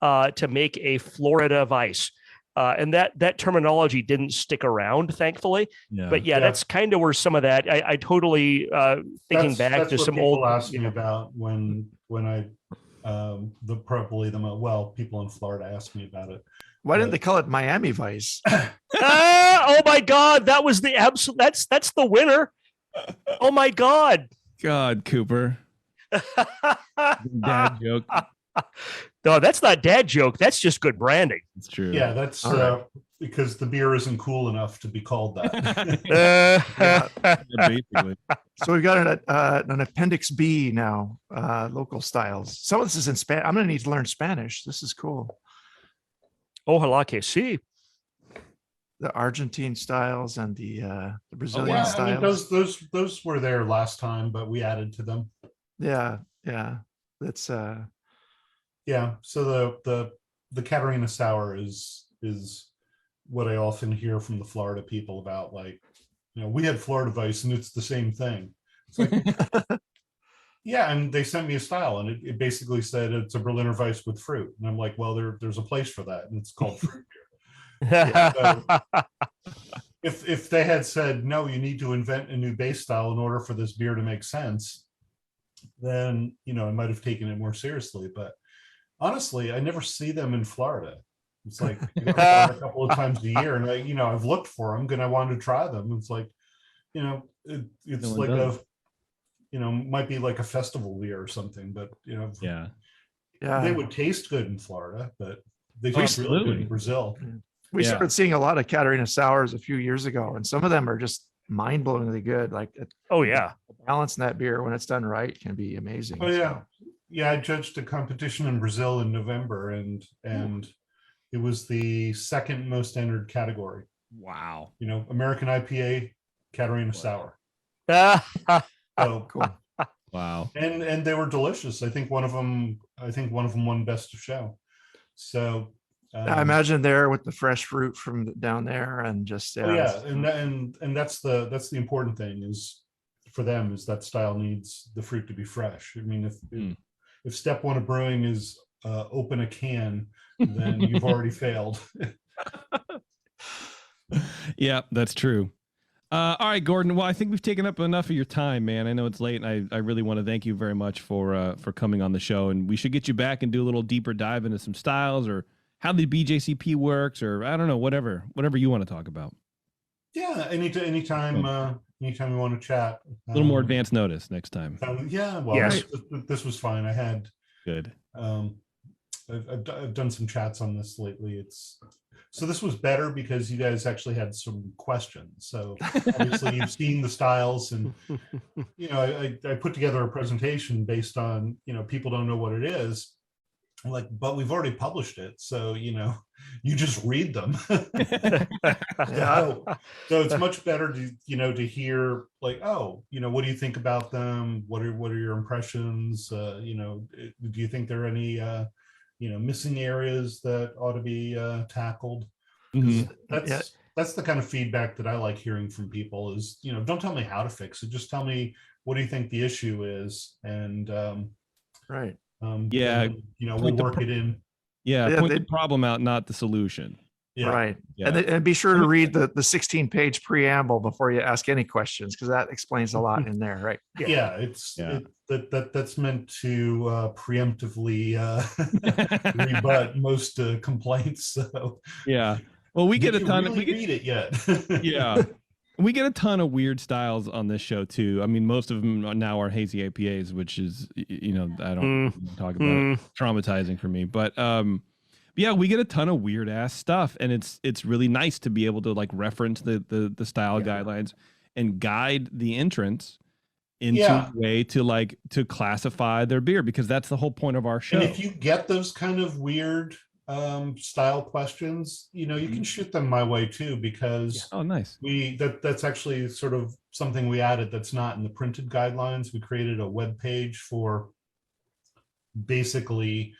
to make a Florida Weiss. And that terminology didn't stick around, thaintfully. Yeah. But that's kind of where some of that, I totally, thinking back to some old. People asked me about when I, people in Florida asked me about it. Why didn't they call it Miami Vice? Oh my God, that was the absolute. That's the winner. Oh my God, Cooper. Dad joke. No, that's not dad joke. That's just good branding. It's true. Yeah, that's because the beer isn't cool enough to be called that. Basically. So we've got an appendix B now, local styles. Some of this is in Spanish. I'm going to need to learn Spanish. This is cool. Ojalá que sí. The Argentine styles and the Brazilian styles. I mean, those were there last time, but we added to them. Yeah. That's yeah. So the Catarina sour is what I often hear from the Florida people about, like, we had Florida Weiss and it's the same thing. It's like, yeah, and they sent me a style, and it basically said it's a Berliner Weiss with fruit, and I'm like, well, there's a place for that, and it's called fruit beer. Yeah, so if they had said, no, you need to invent a new base style in order for this beer to make sense, then I might have taken it more seriously. But honestly, I never see them in Florida. It's like a couple of times a year, and I've looked for them and I wanted to try them. It's like, it's like might be like a festival beer or something, but yeah, they would taste good in Florida, but they taste really good in Brazil. We started seeing a lot of Catarina sours a few years ago, and some of them are just mind-blowingly good. Like, the balance in that beer when it's done right can be amazing. Oh yeah, I judged a competition in Brazil in November, and it was the second most entered category. Wow. American IPA, Catarina sour. Oh, cool. Wow. And they were delicious. I think one of them won best of show. So I imagine there with the fresh fruit from down there, and just and that's the important thing is for them, is that style needs the fruit to be fresh. I mean, if step one of brewing is open a can, then you've already failed. Yeah, that's true. All right, Gordon. Well, I think we've taken up enough of your time, man. I know it's late, and I really want to thank you very much for coming on the show. And we should get you back and do a little deeper dive into some styles or how the BJCP works, or I don't know, whatever you want to talk about. Yeah, anytime you want to chat. A little more advance notice next time. Yeah, well, Yes. this was fine. I had Good. I've done some chats on this lately. So this was better because you guys actually had some questions. So obviously you've seen the styles, and I put together a presentation based on people don't know what it is, but we've already published it, so you just read them. So it's much better to hear what do you think about them? What are your impressions? Do you think there are any missing areas that ought to be tackled? That's the kind of feedback that I like hearing from people is, don't tell me how to fix it. Just tell me, what do you think the issue is? And right. We'll work it in. Point the problem out, not the solution. Yeah. Right. Yeah. And be sure to read the 16-page preamble before you ask any questions, because that explains a lot in there, right? That's meant to preemptively rebut most complaints. So well, we get a ton of read it yet. We get a ton of weird styles on this show too. I mean, most of them now are hazy IPAs, which is I don't talk about it. Traumatizing for me, but we get a ton of weird ass stuff, and it's really nice to be able to reference the style guidelines and guide the entrants into a way to classify their beer, because that's the whole point of our show. And if you get those kind of weird style questions, you can shoot them my way too, because nice. That's actually sort of something we added that's not in the printed guidelines. We created a web page for, basically,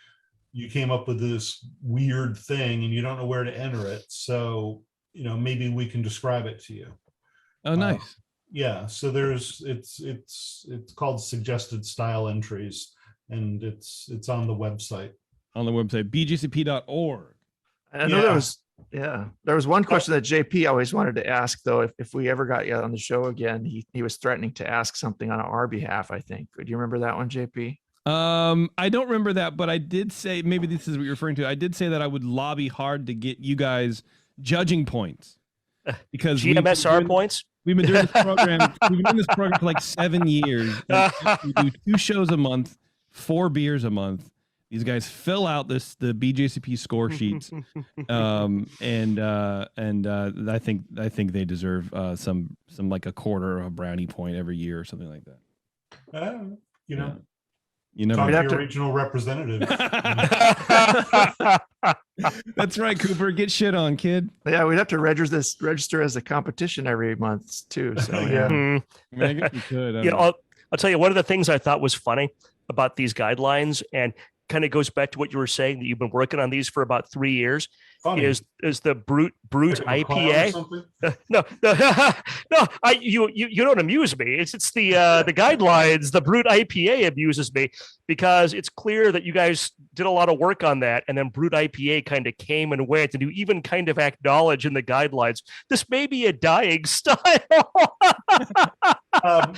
you came up with this weird thing and you don't know where to enter it, so maybe we can describe it to you. Oh, nice. So it's called suggested style entries, and it's on the website. Bjcp.org. I know there was one question that JP always wanted to ask, though. If we ever got you on the show again, he was threatening to ask something on our behalf, I think. Do you remember that one, JP? I don't remember that, but I did say, maybe this is what you're referring to, I did say that I would lobby hard to get you guys judging points, because GMSR points. We've been doing this program. We've been doing this program for 7 years. We do 2 shows a month, 4 beers a month. These guys fill out the BJCP score sheets, and I think they deserve some a quarter of a brownie point every year or something like that. You never talk to your regional representative. That's right, Cooper. Get shit on, kid. Yeah, we'd have to register as a competition every month too. So I guess you could. I'll tell you, one of the things I thought was funny about these guidelines, and kind of goes back to what you were saying, that you've been working on these for about 3 years. Funny. Is the brute IPA? No, you don't amuse me. It's the guidelines. The brute IPA amuses me, because it's clear that you guys did a lot of work on that, and then brute IPA kind of came and went, and you even kind of acknowledge in the guidelines this may be a dying style. I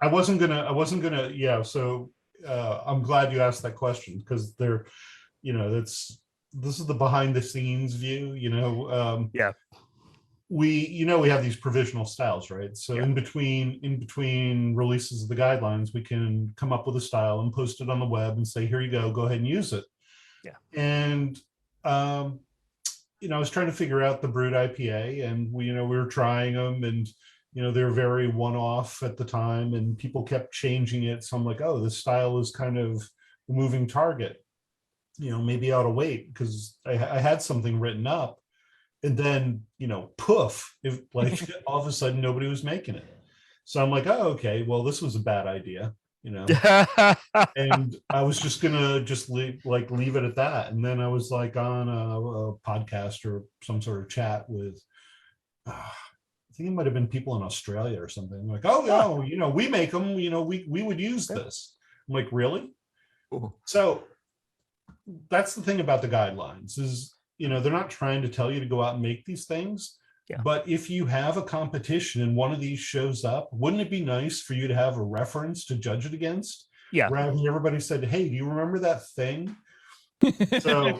wasn't gonna. So I'm glad you asked that question, because this is the behind the scenes view. We have these provisional styles, right? So in between releases of the guidelines, we can come up with a style and post it on the web and say, here you go ahead and use it. And I was trying to figure out the brute IPA, and we were trying them, and they're very one-off at the time, and people kept changing it. So I'm like, oh, this style is kind of a moving target. Maybe I ought to wait, because I had something written up, and then, poof, all of a sudden nobody was making it. So I'm like, oh, okay, well, this was a bad idea, and I was just gonna leave it at that. And then I was on a podcast or some sort of chat with, I think it might have been people in Australia or something. Like, oh, no, we make them, we would use this. I'm like, really? Ooh. So that's the thing about the guidelines is, they're not trying to tell you to go out and make these things. Yeah. But if you have a competition and one of these shows up, wouldn't it be nice for you to have a reference to judge it against? Yeah. Rather than everybody said, hey, do you remember that thing? So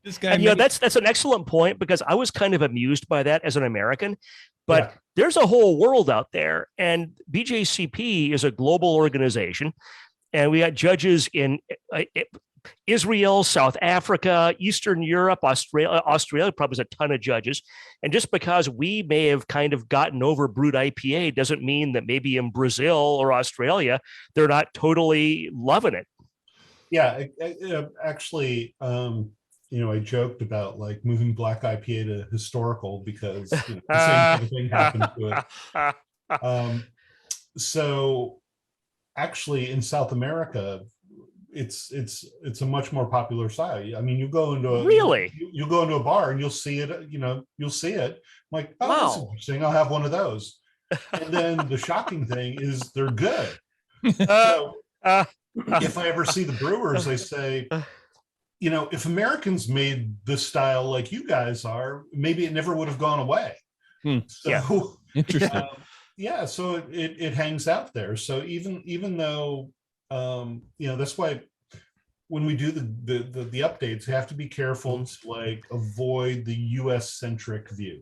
this guy, and that's an excellent point, because I was kind of amused by that as an American, but yeah. There's a whole world out there, and BJCP is a global organization, and we got judges in Israel, South Africa, Eastern Europe, Australia probably has a ton of judges. And just because we may have kind of gotten over brewed IPA doesn't mean that maybe in Brazil or Australia, they're not totally loving it. Yeah, actually, I joked about like moving black IPA to historical because the same kind of thing happened to it. So actually in South America, it's a much more popular style. I mean, you go into you go into a bar and you'll see it, you'll see it. I'm like, oh, that's interesting. I'll have one of those. And then the shocking thing is they're good. So if I ever see the brewers, they say, if Americans made this style like you guys are, maybe it never would have gone away. So interesting. So it hangs out there. So even though that's why when we do the updates, you have to be careful to like avoid the US centric view.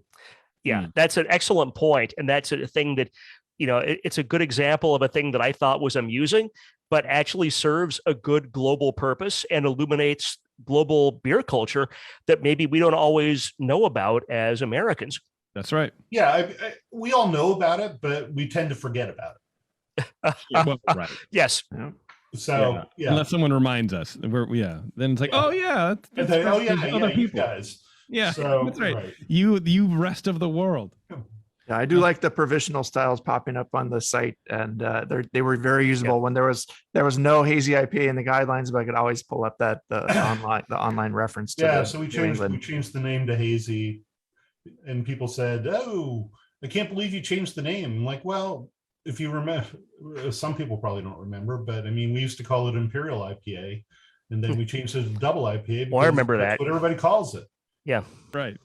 Yeah, that's an excellent point. And that's a thing that, it's a good example of a thing that I thought was amusing, but actually serves a good global purpose and illuminates global beer culture that maybe we don't always know about as Americans. That's right. Yeah, we all know about it, but we tend to forget about it. Right. Yes. So unless someone reminds us, then it's like, other people. You guys. Yeah, so, that's right. You rest of the world. Yeah, I do like the provisional styles popping up on the site, and they were very usable when there was no hazy IPA in the guidelines, but I could always pull up the online reference to so we changed the name to Hazy, and people said, "Oh, I can't believe you changed the name." I'm like, well, if you remember, some people probably don't remember, but I mean, we used to call it Imperial IPA, and then we changed it to Double IPA. Well, I remember that's what everybody calls it. Yeah, right.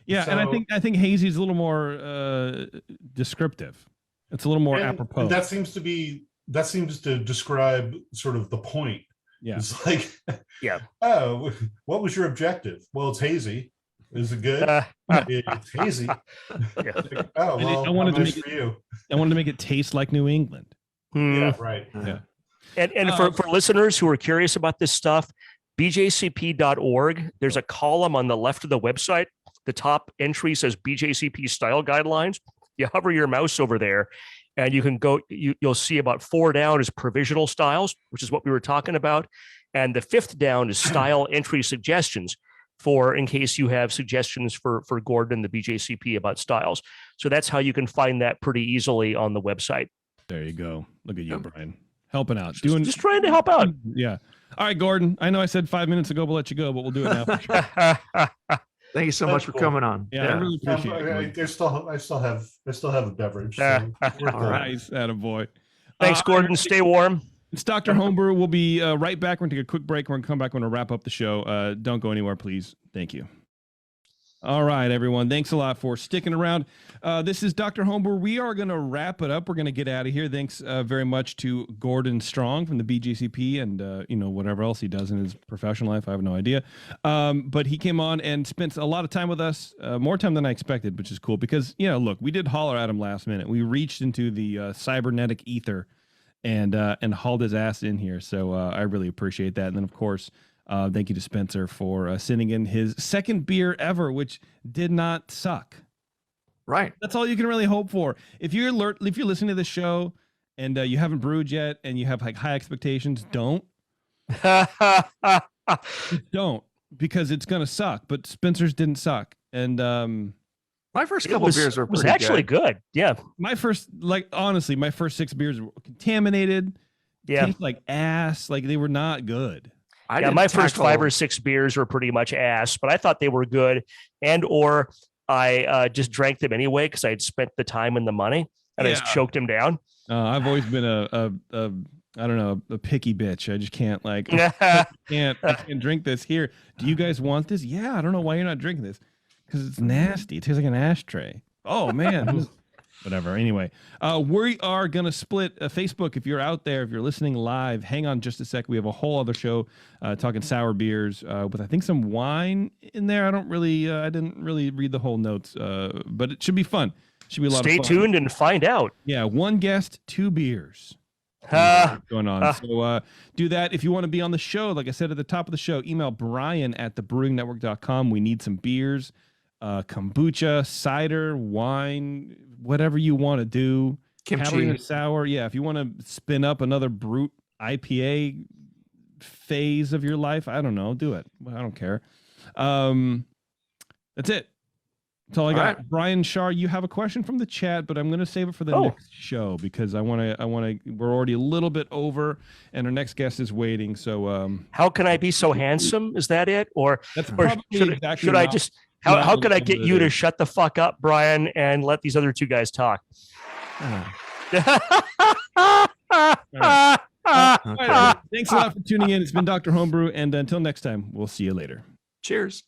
Yeah, so, and I think hazy is a little more descriptive. It's a little more apropos. And that seems to describe sort of the point. Yeah, it's like, oh, what was your objective? Well, it's hazy. Is it good? It's hazy. Oh, well, I wanted to make it taste like New England. Yeah, right. Yeah. And for listeners who are curious about this stuff, bjcp.org, there's a column on the left of the website. The top entry says BJCP style guidelines. You hover your mouse over there and you can go, you'll see about 4 down is provisional styles, which is what we were talking about. And the 5th down is style entry suggestions in case you have suggestions for Gordon and the BJCP about styles. So that's how you can find that pretty easily on the website. There you go. Look at you, Brian. Helping out. Just trying to help out. Yeah. All right, Gordon. I know I said 5 minutes ago, we'll let you go, but we'll do it now. For sure. Thank you so much for coming on. Yeah, I really appreciate it. I still have a beverage. So nice, attaboy. Thanks, Gordon. Stay warm. It's Dr. Homebrew. We'll be right back. We're going to take a quick break. We're going to come back. We're going to wrap up the show. Don't go anywhere, please. Thank you. All right, everyone. Thanks a lot for sticking around. This is Dr. Homebrew. We are going to wrap it up. We're going to get out of here. Thanks very much to Gordon Strong from the BJCP and, whatever else he does in his professional life. I have no idea. But he came on and spent a lot of time with us, more time than I expected, which is cool because, look, we did holler at him last minute. We reached into the cybernetic ether and hauled his ass in here. So I really appreciate that. And then, of course, thank you to Spencer for sending in his second beer ever, which did not suck. Right. That's all you can really hope for. If you're listening to the show and you haven't brewed yet and you have like high expectations, don't. Don't, because it's going to suck. But Spencer's didn't suck. And my first couple beers were was actually good. Yeah. My first 6 beers were contaminated. Yeah. Tasted like ass. Like they were not good. My first 5 or 6 beers were pretty much ass, but I thought they were good, or I just drank them anyway because I had spent the time and the money, and I just choked them down. I've always been a picky bitch. I just can't I can't drink this here. Do you guys want this? Yeah, I don't know why you're not drinking this. Because it's nasty. It tastes like an ashtray. Oh man. Whatever. Anyway, we are going to split Facebook. If you're out there, if you're listening live, hang on just a sec. We have a whole other show talking sour beers with, I think, some wine in there. I didn't really read the whole notes, but it should be fun. Should be a lot of fun. Stay tuned and find out. Yeah. 1 guest, 2 beers. Going on. So do that. If you want to be on the show, like I said at the top of the show, email brian@thebrewingnetwork.com. We need some beers. Kombucha, cider, wine, whatever you want to do. Kimchi, sour. Yeah, if you want to spin up another brute IPA phase of your life, I don't know, do it. I don't care. That's it. That's all I got. Right. Brian Shar, you have a question from the chat, but I'm going to save it for the next show because I want to. We're already a little bit over, and our next guest is waiting. So, how can I be so handsome? Is that it, or should I just? How could I get you to shut the fuck up, Brian, and let these other 2 guys talk? Okay. Thanks a lot for tuning in. It's been Dr. Homebrew, and until next time, we'll see you later. Cheers.